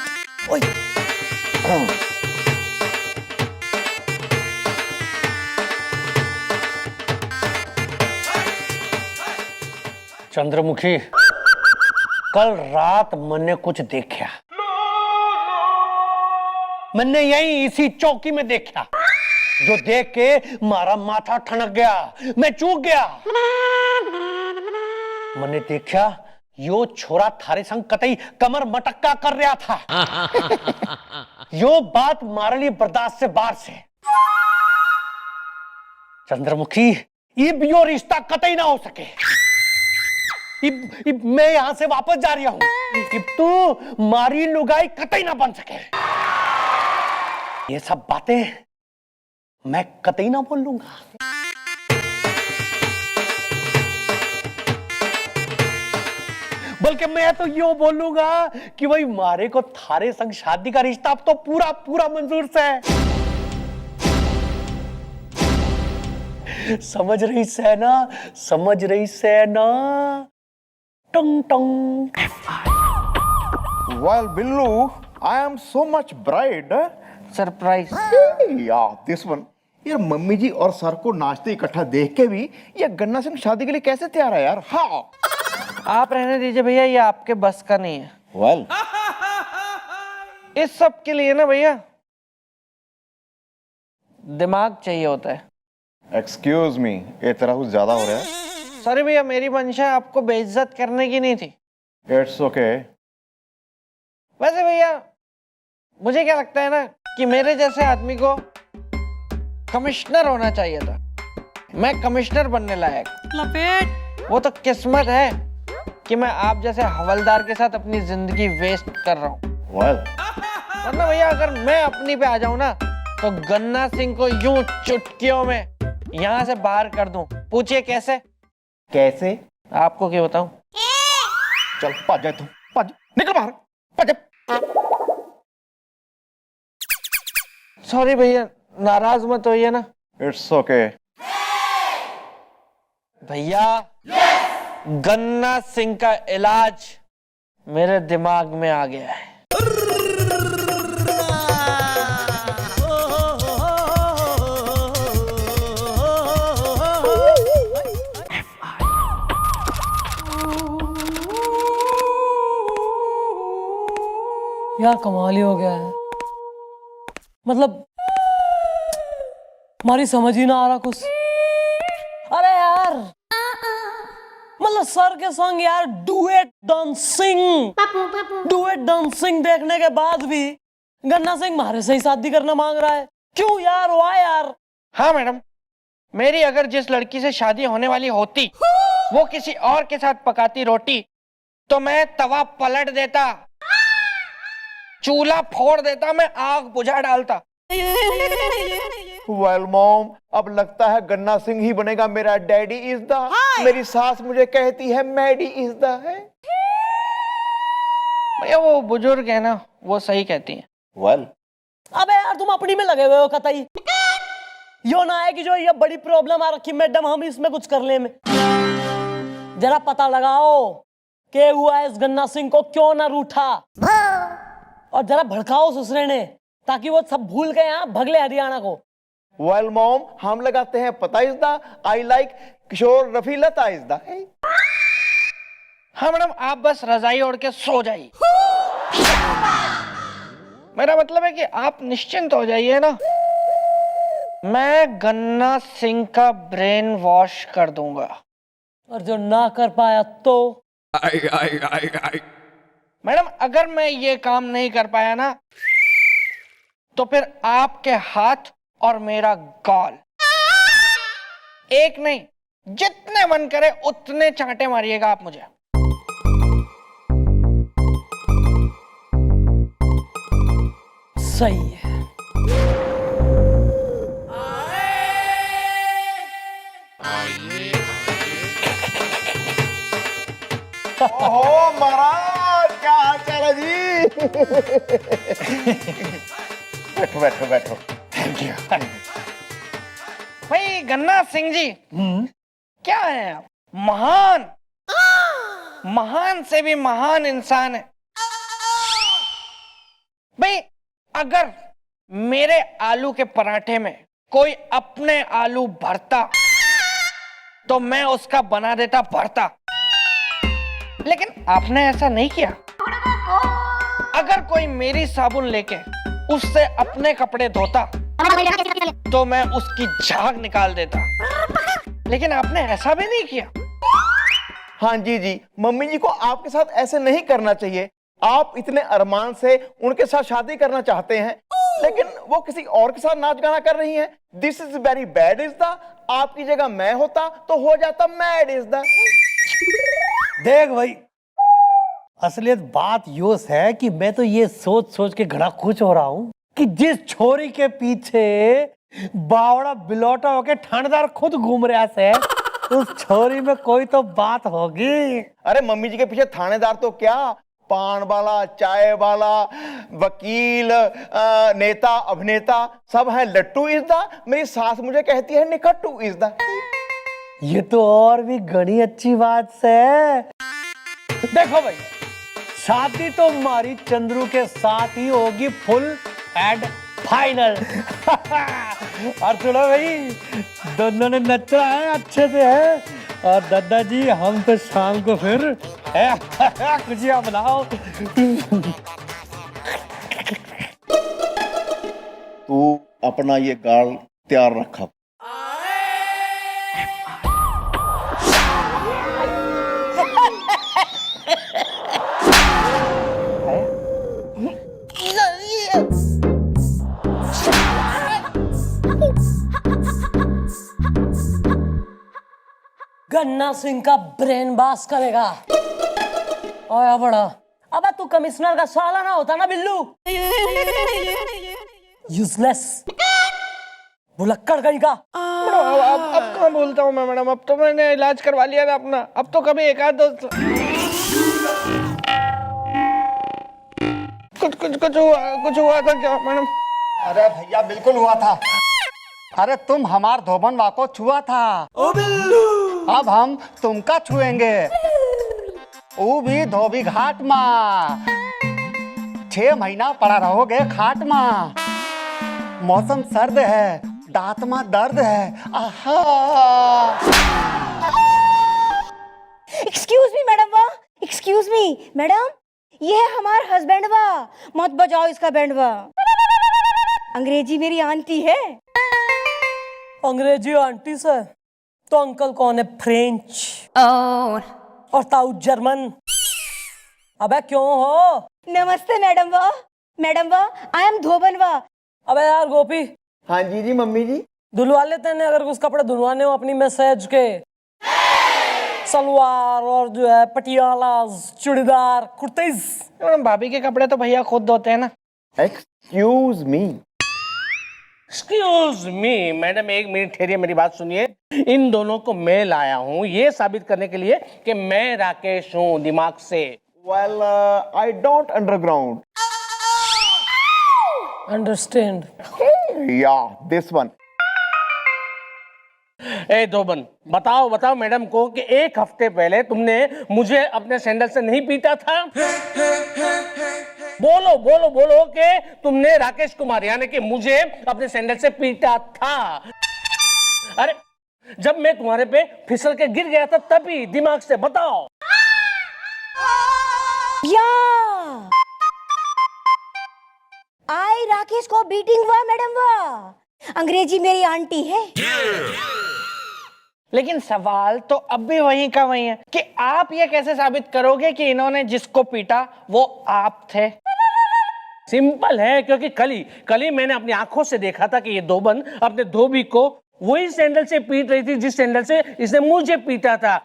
चंद्रमुखी, कल रात मैंने कुछ देखा। मैंने यही इसी चौकी में देखा, जो देख के मारा माथा ठनक गया, मैं चूक गया। मैंने देखा यो छोरा थारे संग कतई कमर मटक्का कर रहा था। यो बात मारे लिए बर्दाश्त से बाहर से। चंद्रमुखी, इब यो रिश्ता कतई ना हो सके। इब मैं यहां से वापस जा रहा हूं। इब तू मारी लुगाई कतई ना बन सके। ये सब बातें मैं कतई ना बोल लूंगा। बल्कि मैं तो यो बोलूंगा कि भाई मारे को थारे संग शादी का रिश्ता अब तो पूरा पूरा मंजूर से है। समझ रही से ना, समझ रही से ना। टंग टंग। Well, Billu, I am so much bright. Surprise. Yeah, this one. यार मम्मी जी और सर को नाचते इकट्ठा देख के भी ये गन्ना सिंह शादी के लिए कैसे तैयार है यार? हाँ। आप रहने दीजिए भैया, ये आपके बस का नहीं है। Well. इस सब के लिए ना भैया दिमाग चाहिए होता है। Excuse me, ये तेरा कुछ ज्यादा हो रहा है? सॉरी भैया, मेरी मंशा आपको बेइज्जत करने की नहीं थी। It's okay. वैसे भैया मुझे क्या लगता है ना कि मेरे जैसे आदमी को कमिश्नर होना चाहिए था। मैं कमिश्नर बनने लायक। लपेट। वो तो किस्मत है कि मैं आप जैसे हवलदार के साथ अपनी जिंदगी वेस्ट कर रहा हूँ। Well. वरना भैया अगर मैं अपनी पे आ जाऊं ना तो गन्ना सिंह को यूं चुटकियों में यहाँ से बाहर कर दूं। पूछिए कैसे? कैसे? आपको क्या बताऊं? चल भाग जा तू, भाग, निकल बाहर, भाग जा। सॉरी भैया, नाराज मत होइए ना। It's okay. भैया गन्ना सिंह का इलाज मेरे दिमाग में आ गया है। यार कमाल ही हो गया है, मतलब हमारी समझ ही ना आ रहा कुछ। अरे यार मतलब सर के संग यार डुएट डांसिंग देखने के बाद भी गन्ना सिंह हमारे से ही शादी करना मांग रहा है। क्यों यार, वाह यार? हाँ मैडम, मेरी अगर जिस लड़की से शादी होने वाली होती वो किसी और के साथ पकाती रोटी तो मैं तवा पलट देता, चूल्हा फोड़ देता, मैं आग बुझा डालता। Well, मॉम, अब लगता है गन्ना सिंह ही बनेगा मेरा डैडी इज द। मेरी सास मुझे कहती है मैडी इज द है। भैया वो बुजुर्ग है ना, वो सही कहती हैं। Well. अबे यार तुम अपनी में लगे हुए हो कतई। यो ना है कि जो ये बड़ी प्रॉब्लम आ रखी मैडम, हम इसमें कुछ कर ले में। जरा पता लगाओ के हुआ इस गन्ना सिंह को, क्यों ना रूठा, और जरा भड़काओ ससुरे ने ताकि वो सब भूल गए यहाँ भगले हरियाणा को। Well, मॉम, हम लगाते हैं पता is the. I like Kishore Rafi Lata is the. हाँ मैडम, आप बस रजाई ओढ़ के सो जाइए। मेरा मतलब है कि आप निश्चिंत हो जाइए ना, मैं गन्ना सिंह का ब्रेन वॉश कर दूंगा। और जो ना कर पाया तो? मैडम अगर मैं ये काम नहीं कर पाया ना तो फिर आपके हाथ और मेरा गाल एक नहीं, जितने मन करे उतने चांटे मारिएगा आप मुझे। सही है। ओहो महाराज, क्या हाल चाल है जी? बैठो बैठो बैठो। Thank you. भाई गन्ना सिंह जी, क्या है आप? महान, महान से भी महान इंसान है भाई। अगर मेरे आलू के पराठे में कोई अपने आलू भरता तो मैं उसका बना देता भरता, लेकिन आपने ऐसा नहीं किया। अगर कोई मेरी साबुन लेके उससे अपने कपड़े धोता तो मैं उसकी झाग निकाल देता, लेकिन आपने ऐसा भी नहीं किया। हाँ जी, मम्मी जी को आपके साथ ऐसे नहीं करना चाहिए। आप इतने अरमान से उनके साथ शादी करना चाहते हैं, लेकिन वो किसी और के साथ नाच गाना कर रही हैं। This is very bad is the. आपकी जगह मैं होता तो हो जाता मैड इज द। देख भाई, असलियत बात यो है कि मैं तो ये सोच सोच के घड़ा खुश हो रहा हूँ कि जिस छोरी के पीछे बावड़ा बिलौटा होके ठाणेदार खुद घूम रहा है, उस छोरी में कोई तो बात होगी। अरे मम्मी जी के पीछे थानेदार तो क्या, पान वाला, चाय वाला, वकील, नेता, अभिनेता सब है। लट्टू इज द। मेरी सास मुझे कहती है निकट्टू इज द। ये तो और भी घनी अच्छी बात है। देखो भाई, शादी तो हमारी चंद्रू के साथ ही होगी, फुल एंड फाइनल। और सुनो भाई, दोनों ने नचना है अच्छे से है। और दादाजी हम तो शाम को फिर खुशियां बनाओ। तू अपना ये गाल तैयार रखा। गन्ना सिंह का ब्रेन बास करेगा। ओया बड़ा, अबे तू कमिश्नर का साला ना होता ना बिल्लू। यूजलेस भुलक्कड़ कहीं का। अब कहाँ बोलता हूँ मैं मैडम, अब तो मैंने इलाज करवा लिया ना अपना। अब तो कभी एक आध दोस्त कुछ हुआ था क्या मैडम? अरे भैया बिल्कुल हुआ था। अरे तुम हमार धोबन वाको छुआ था। ओ बिल्लू। अब हम तुमका छुएंगे, वो भी धोबी घाट में। 6 महीना पड़ा रहोगे खाट में। मौसम सर्द है, दांत में दर्द है। आहा। एक्सक्यूज मी मैडम, वाह एक्सक्यूज मी मैडम, ये है हमारा हस्बैंड वाह, मत बजाओ इसका बैंड वाह। अंग्रेजी मेरी आंटी है। अंग्रेजी आंटी से तो अंकल कौन है? फ्रेंच और ताऊ जर्मन। अबे क्यों हो? नमस्ते मैडम वाह, मैडम वाह, आई एम धोबन वाह। अबे यार गोपी। हाँ जी मम्मी जी। धुलवा लेते हैं, अगर कुछ कपड़े धुलवाने हो अपनी में सज के। सलवार और जो है पटियाला, चूड़ीदार, कुर्तीज। मैडम भाभी के कपड़े तो भैया खुद धोते हैं ना। Excuse me. Excuse me madam, एक मिनट ठहरिए, मेरी बात सुनिए। इन दोनों को मैं लाया हूँ ये साबित करने के लिए कि मैं राकेश हूँ दिमाग से। Well, I don't underground. Understand. Yeah, this one. ए धोबन, बताओ बताओ मैडम को कि एक हफ्ते पहले तुमने मुझे अपने सैंडल से नहीं पीटा था। बोलो बोलो बोलो कि तुमने राकेश कुमार यानी कि मुझे अपने सैंडल से पीटा था। अरे जब मैं तुम्हारे पे फिसल के गिर गया था तभी, दिमाग से बताओ। या आई राकेश को बीटिंग हुआ मैडम वाह, अंग्रेजी मेरी आंटी है। लेकिन सवाल तो अब भी वहीं का वहीं है कि आप ये कैसे साबित करोगे कि इन्होंने जिसको पीटा वो आप थे? सिंपल है, क्योंकि कल ही मैंने अपनी आंखों से देखा था कि ये धोबन अपने धोबी को वही सैंडल से पीट रही थी जिस सैंडल से इसने मुझे पीटा था।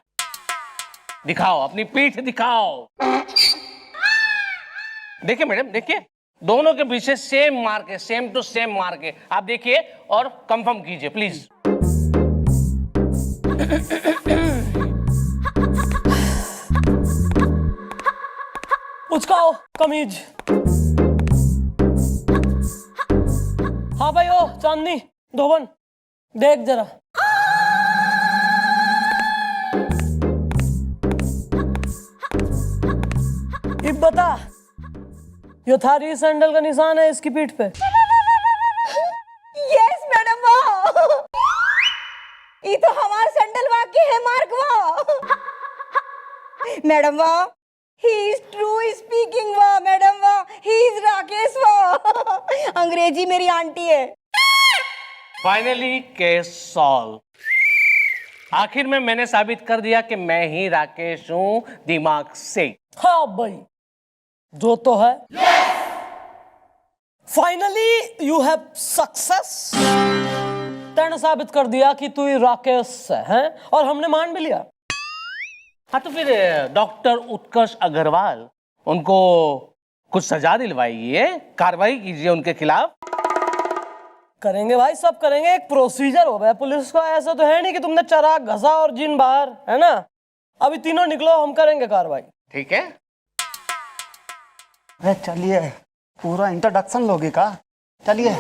दिखाओ अपनी पीठ दिखाओ। देखिए मैडम, देखिए दोनों के पीछे सेम मार्क है, सेम टू सेम मार्क है। आप देखिए और कंफर्म कीजिए प्लीज। उचकाओ कमीज। हाँ भाई, ओ चांदनी धोबन देख जरा। अब बता, ये थारी सैंडल का निशान है इसकी पीठ पे। यस मैडम वाह, ये तो हमार सैंडल वाह है मार्क वाह। मैडम वाह, ही इज ट्रू स्पीकिंग वाह। मैडम वाह, ही इज राकेश वाह। अंग्रेजी मेरी आंटी है। Finally case solve. आखिर में मैंने साबित कर दिया कि मैं ही राकेश हूं दिमाग से। हाँ भाई, जो तो है। Finally you have success. तैने साबित कर दिया कि तू ही राकेश है और हमने मान भी लिया। हाँ तो फिर डॉक्टर उत्कर्ष अग्रवाल, उनको कुछ सजा दिलवाइए, कार्रवाई कीजिए उनके खिलाफ। करेंगे भाई, सब करेंगे। एक प्रोसीजर हो गया पुलिस का। ऐसा तो है नहीं कि तुमने चराग घसा और जिन बाहर, है ना। अभी तीनों निकलो, हम करेंगे कार्रवाई। ठीक है। अरे चलिए, पूरा इंट्रोडक्शन लोगे का? चलिए।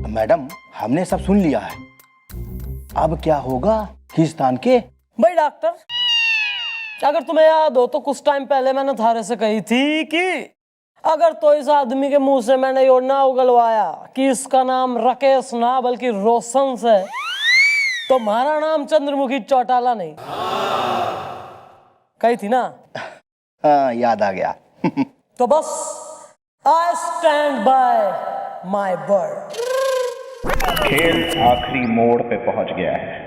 मैडम, हमने सब सुन लिया है। अब क्या होगा खींचतान के? भाई डॉक्टर, अगर तुम्हें याद हो तो कुछ टाइम पहले मैंने थारे से कही थी कि अगर तो इस आदमी के मुंह से मैंने यो ना उगलवाया कि इसका नाम राकेश ना बल्कि रोशन से, तो हमारा नाम चंद्रमुखी चौटाला नहीं। कही थी ना? हाँ, याद आ गया। तो बस I stand by my word. खेल आखिरी मोड़ पे पहुंच गया है।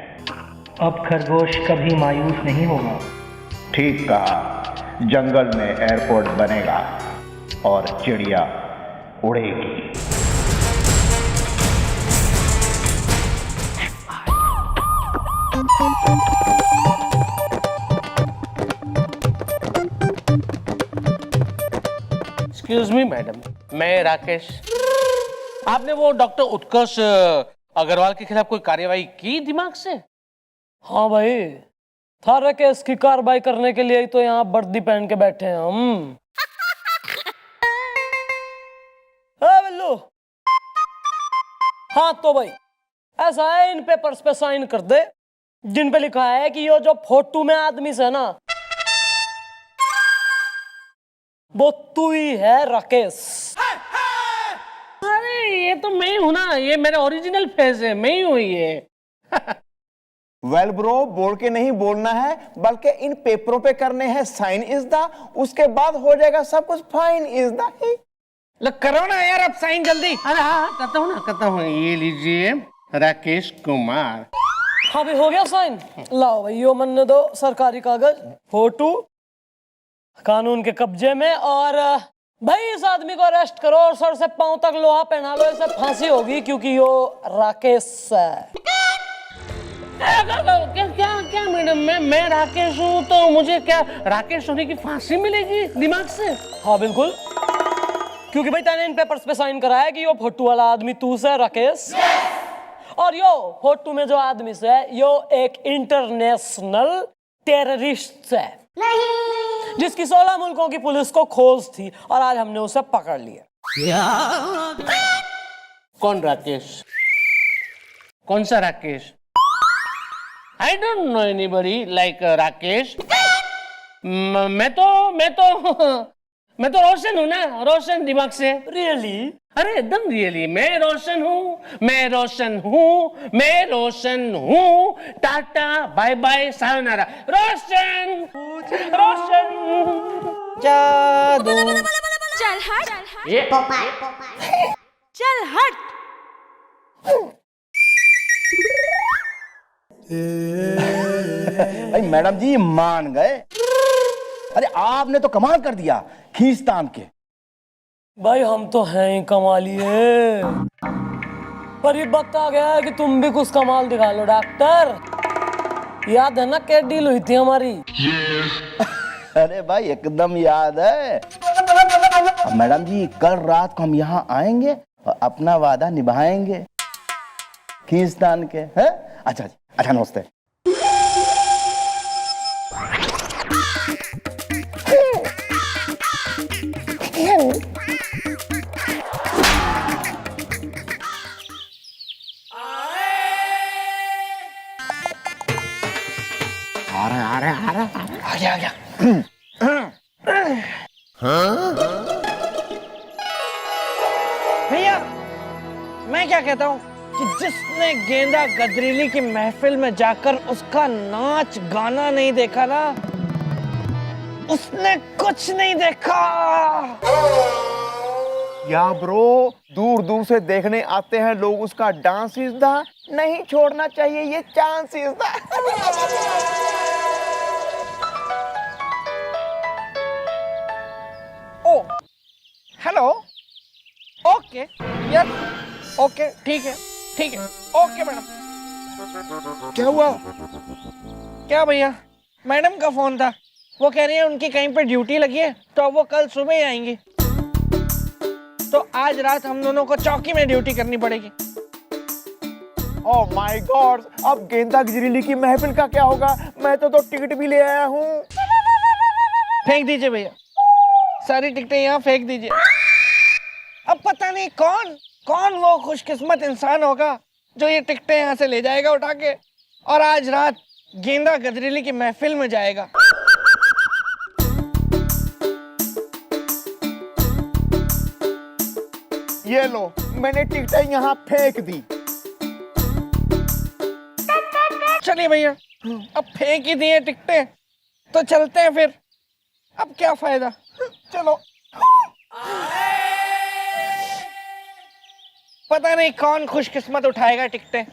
अब खरगोश कभी मायूस नहीं होगा। ठीक कहा, जंगल में एयरपोर्ट बनेगा और चिड़िया उड़ेगी। एक्सक्यूज मी मैडम, मैं राकेश। आपने वो डॉक्टर उत्कर्ष अग्रवाल के खिलाफ कोई कार्रवाई की दिमाग से? हाँ भाई, थारे केस की कार्रवाई करने के लिए ही तो यहाँ वर्दी पहन के बैठे हैं हम। बिल्लू, हाँ तो भाई ऐसा है, इन पेपर्स पे साइन कर दे जिन पे लिखा है कि ये जो फोटो में आदमी से ना, वो तू ही है राकेश। अरे ये तो मैं हूं ना, ये मेरा ओरिजिनल फेस है, मैं ही हूं ये। वेल ब्रो, बोल के नहीं बोलना है, बल्कि इन पेपरों पे करने हैं साइन इज द, उसके बाद हो जाएगा सब कुछ फाइन इज द। करो ना यार अब साइन जल्दी। अरे हाँ करता हूँ ना, करता हूँ। ये लीजिए, राकेश कुमार। हाँ भाई, हो गया साइन। लाओ भाई, यो मन दो सरकारी कागज, फोटो कानून के कब्जे में। और भाई इस आदमी को अरेस्ट करो और सर से पांव तक लोहा पहना लो, इसे फांसी होगी क्योंकि यो राकेश है। क्या क्या क्या मैडम, मैं राकेश हूँ तो मुझे क्या राकेश होने की फांसी मिलेगी दिमाग से? हाँ बिल्कुल, क्योंकि भाई तैने इन पेपर्स पे साइन करा है कि यो फोटो वाला आदमी तू से राकेश, और यो फोटो में जो आदमी से है यो एक इंटरनेशनल टेररिस्ट है जिसकी 16 मुल्कों की पुलिस को खोज थी और आज हमने उसे पकड़ लिया। कौन राकेश? कौन सा Rakesh? I don't know anybody like Rakesh. मैं तो रोशन हूँ ना, रोशन दिमाग से। रियली? अरे एकदम रियली, मैं रोशन हूँ। Tata bye bye sayonara. Roshan जादू। चल हट। ये चल हट। भाई मैडम जी मान गए। अरे आपने तो कमाल कर दिया खींचतान के। भाई हम तो हैं ही कमालिए, पर ये वक्त आ गया है कि तुम भी कुछ कमाल दिखा लो डॉक्टर। याद है ना क्या डील हुई थी हमारी? अरे भाई एकदम याद है। अब मैडम जी कल रात को हम यहाँ आएंगे और अपना वादा निभाएंगे खींचतान के, है? अच्छा जी, अच्छा नमस्ते। आ गया। भैया मैं क्या कहता हूँ कि जिसने गेंदा गदरीली की महफिल में जाकर उसका नाच गाना नहीं देखा ना, उसने कुछ नहीं देखा। या ब्रो, दूर दूर से देखने आते हैं लोग उसका डांस इज द, नहीं छोड़ना चाहिए ये chance is the. Oh hello, okay यार, ओके ठीक है, ओके मैडम। क्या हुआ? क्या भैया, मैडम का फोन था, वो कह रही है उनकी कहीं पे ड्यूटी लगी है तो वो कल सुबह ही आएंगी, तो आज रात हम दोनों को चौकी में ड्यूटी करनी पड़ेगी। ओह माय गॉड, अब गेंदा गजरीली की महफिल का क्या होगा? मैं तो टिकट भी ले आया हूँ। फेंक दीजिए भैया, सारी टिकटें यहाँ फेंक दीजिए। अब पता नहीं कौन वो खुशकिस्मत इंसान होगा जो ये टिकटें यहाँ से ले जाएगा उठा के और आज रात गेंदा गजरीली की महफिल में जाएगा। ये लो, मैंने टिकटें यहाँ फेंक दी। चलिए भैया, अब फेंक ही दिए टिकटें तो चलते हैं फिर, अब क्या फायदा, चलो। पता नहीं कौन खुशकिस्मत उठाएगा टिकटें।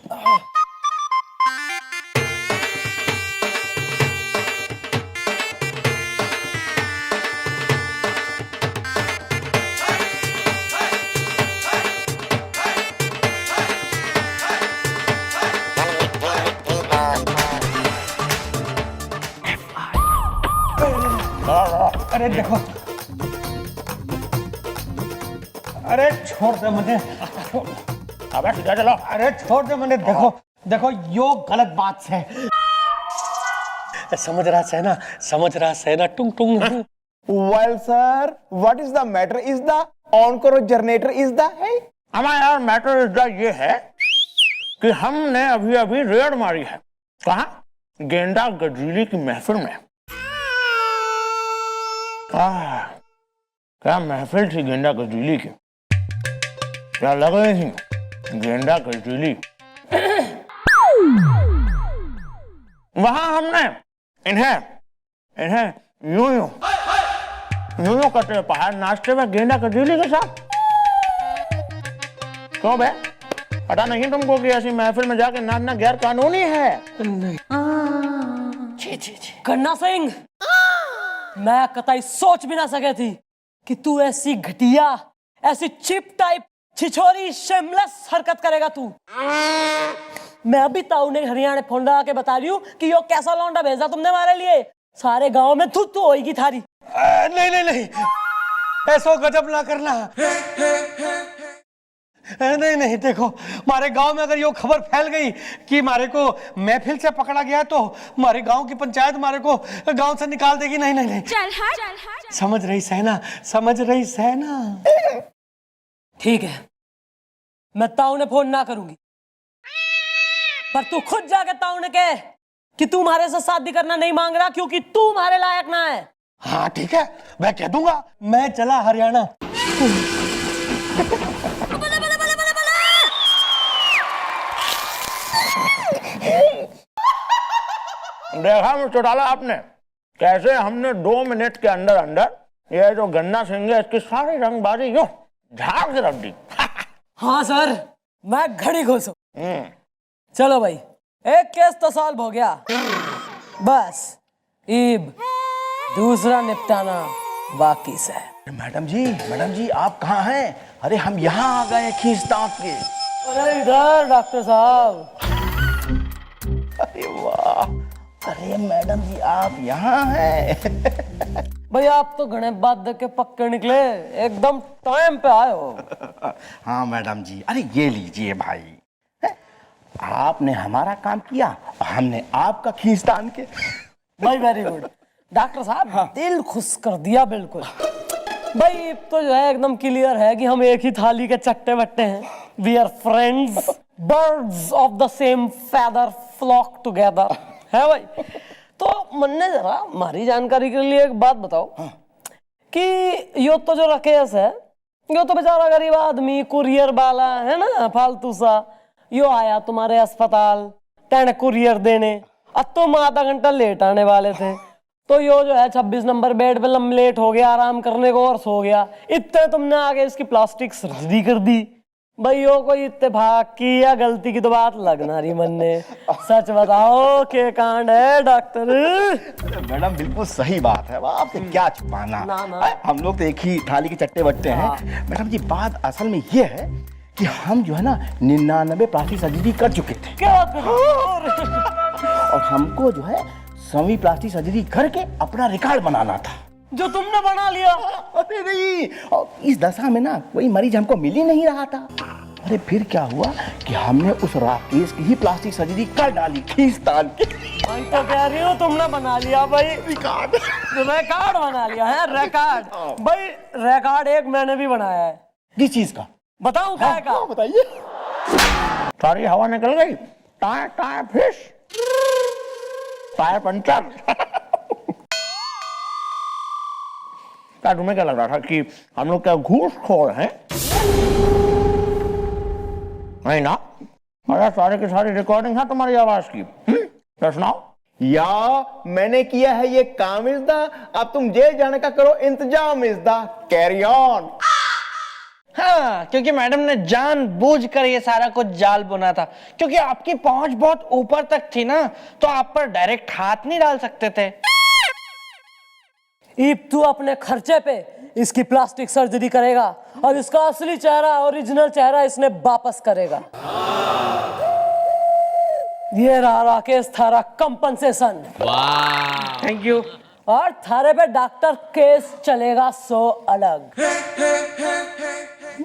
अरे देखो, अरे छोड़ दे मुझे, अबे सीधा चलो। अरे छोड़ दे मुझे। देखो यो गलत बात है। समझ रहा है ना टुंग टुंग। Well sir, what is the matter is the on करो जनरेटर इज द है। हमारा यार मैटर इस द ये है कि हमने अभी अभी रेड मारी है। कहाँ? गेंदा गजरीली की महफिल में। क्या महफिल थी गेंदा गजरीली की, क्या लग रही थी गेंदा गजरीली। वहां हमने इन्हें यूं करते हुए पहाड़ नाचते हुए गेंदा गजरीली के साथ। क्यों बे, पता नहीं तुमको कि ऐसी महफिल में जाके नाचना गैर कानूनी है? गन्ना सिंह, मैं कतई सोच भी ना सके थी कि तू ऐसी घटिया, ऐसी चिप टाइप छिछोरी शेमलेस हरकत करेगा तू। मैं अभी ताऊ ने हरियाणा फोन लगा के बता रही हूँ कि यो कैसा लौंडा भेजा तुमने हमारे लिए, सारे गांव में थू होएगी थारी। नहीं, ऐसा गजब ना करना। नहीं, देखो हमारे गांव में अगर ये खबर फैल गई कि हमारे को महफिल से पकड़ा गया तो हमारे गांव की पंचायत हमारे को गांव से निकाल देगी। नहीं। समझ रही सहना। ठीक है, मैं ताऊ ने फोन ना करूंगी, पर तू खुद जाके ताऊ ने कह कि तू हमारे से शादी करना नहीं मांग रहा क्योंकि तू हमारे लायक ना है। हाँ ठीक है, मैं कह दूंगा। मैं चला हरियाणा। देखा मिस्टर चौटाला आपने कैसे हमने 2 मिनट के अंदर अंदर ये जो गन्ना सिंह है इसकी सारी रंगबाजी यूं झाड़ के रख दी। हाँ सर, मैं घड़ी खुश हूं। चलो भाई, एक केस तो सॉल्व हो गया, बस इब दूसरा निपटाना बाकी से। मैडम जी आप कहाँ हैं? अरे हम यहाँ आ गए खींचतान के। अरे इधर डॉक्टर साहब। अरे वाह, अरे मैडम जी आप यहाँ हैं। भाई आप तो घने बाद देख के पक्के निकले, एकदम टाइम पे आए हो। हाँ मैडम जी, अरे ये लीजिए भाई, आपने हमारा काम किया और हमने आपका खींचतान के। भाई वेरी गुड डॉक्टर साहब, दिल खुश कर दिया बिल्कुल। भाई तो जो है एकदम क्लियर है कि हम एक ही थाली के चट्टे बट्टे हैं। We are friends, birds of the same feather flock together है भाई। तो मन्ने जरा हमारी जानकारी के लिए एक बात बताओ कि यो तो जो राकेश है, यो तो बेचारा गरीब आदमी, कुरियर वाला है ना, फालतू सा। यो आया तुम्हारे अस्पताल तेने कुरियर देने, अब तुम आधा घंटा लेट आने वाले थे, तो यो जो है 26 नंबर बेड पे लेट हो गया, आराम करने को और सो गया। इतने तुमने आगे इसकी प्लास्टिक सर्जरी कर दी। भाई यो कोई इत्तेफाक की या गलती की तो बात लगना रही मन ने। सच बताओ के कांड है डॉक्टर? मैडम बिल्कुल सही बात है, आपसे क्या छुपाना। हम लोग तो एक ही थाली के चट्टे बट्टे हैं। मैडम जी बात असल में ये है कि हम जो है ना 99 प्लास्टिक सर्जरी कर चुके थे। क्या बात कर? और हमको जो है 100वीं प्लास्टिक सर्जरी करके अपना रिकॉर्ड बनाना था, जो तुमने बना लिया। अरे नहीं, और इस दशा में ना कोई मरीज हमको मिल ही नहीं रहा था। अरे फिर क्या हुआ कि हमने उस राकेश की ही प्लास्टिक सर्जरी कर डाली खींचतान के। भाई तो कह रही हूँ तुमने बना लिया भाई रिकॉर्ड। रिकॉर्ड बना लिया है, रिकॉर्ड। भाई रिकॉर्ड एक मैंने भी बनाया है। किस चीज का बताऊं? क्या का बताइए। सारी हवा निकल गई, tyre tyre fish, tyre puncture. क्या तुम्हें क्या लग रहा था कि हम लोग क्या घूसखोर हैं? नहीं ना? अरे सारे की सारी रिकॉर्डिंग है तुम्हारी आवाज की। तो सुनाओ। या मैंने किया है ये काम इज़दा, अब तुम जेल जाने का करो इंतजाम इज़दा। Carry on. हाँ, क्योंकि मैडम ने जानबूझकर ये सारा कुछ जाल बुना था, क्योंकि आपकी पहुंच बहुत ऊपर तक थी ना, तो आप पर डायरेक्ट हाथ नहीं डाल सकते थे। ईब तू अपने खर्चे पे इसकी प्लास्टिक सर्जरी करेगा और इसका असली चेहरा, ओरिजिनल चेहरा इसने वापस करेगा। ये रहा राकेश थारा कंपनसेशन। Thank you. और थारे पे डॉक्टर केस चलेगा 100 अलग।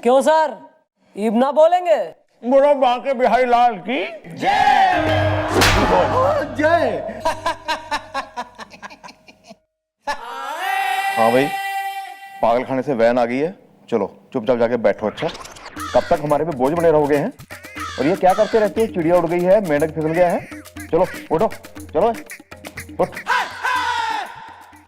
क्यों सर, ईब ना बोलेंगे? बोलो बांके बिहारी लाल की जय। हाँ भाई, पागल खाने से वैन आ गई है, चलो चुपचाप जाके बैठो। अच्छा, कब तक हमारे पे बोझ बने रहोगे हैं? और ये क्या करते रहती है? चिड़िया उड़ गई है, मेंढक फिसल गया है। चलो उठो, चलो उठ।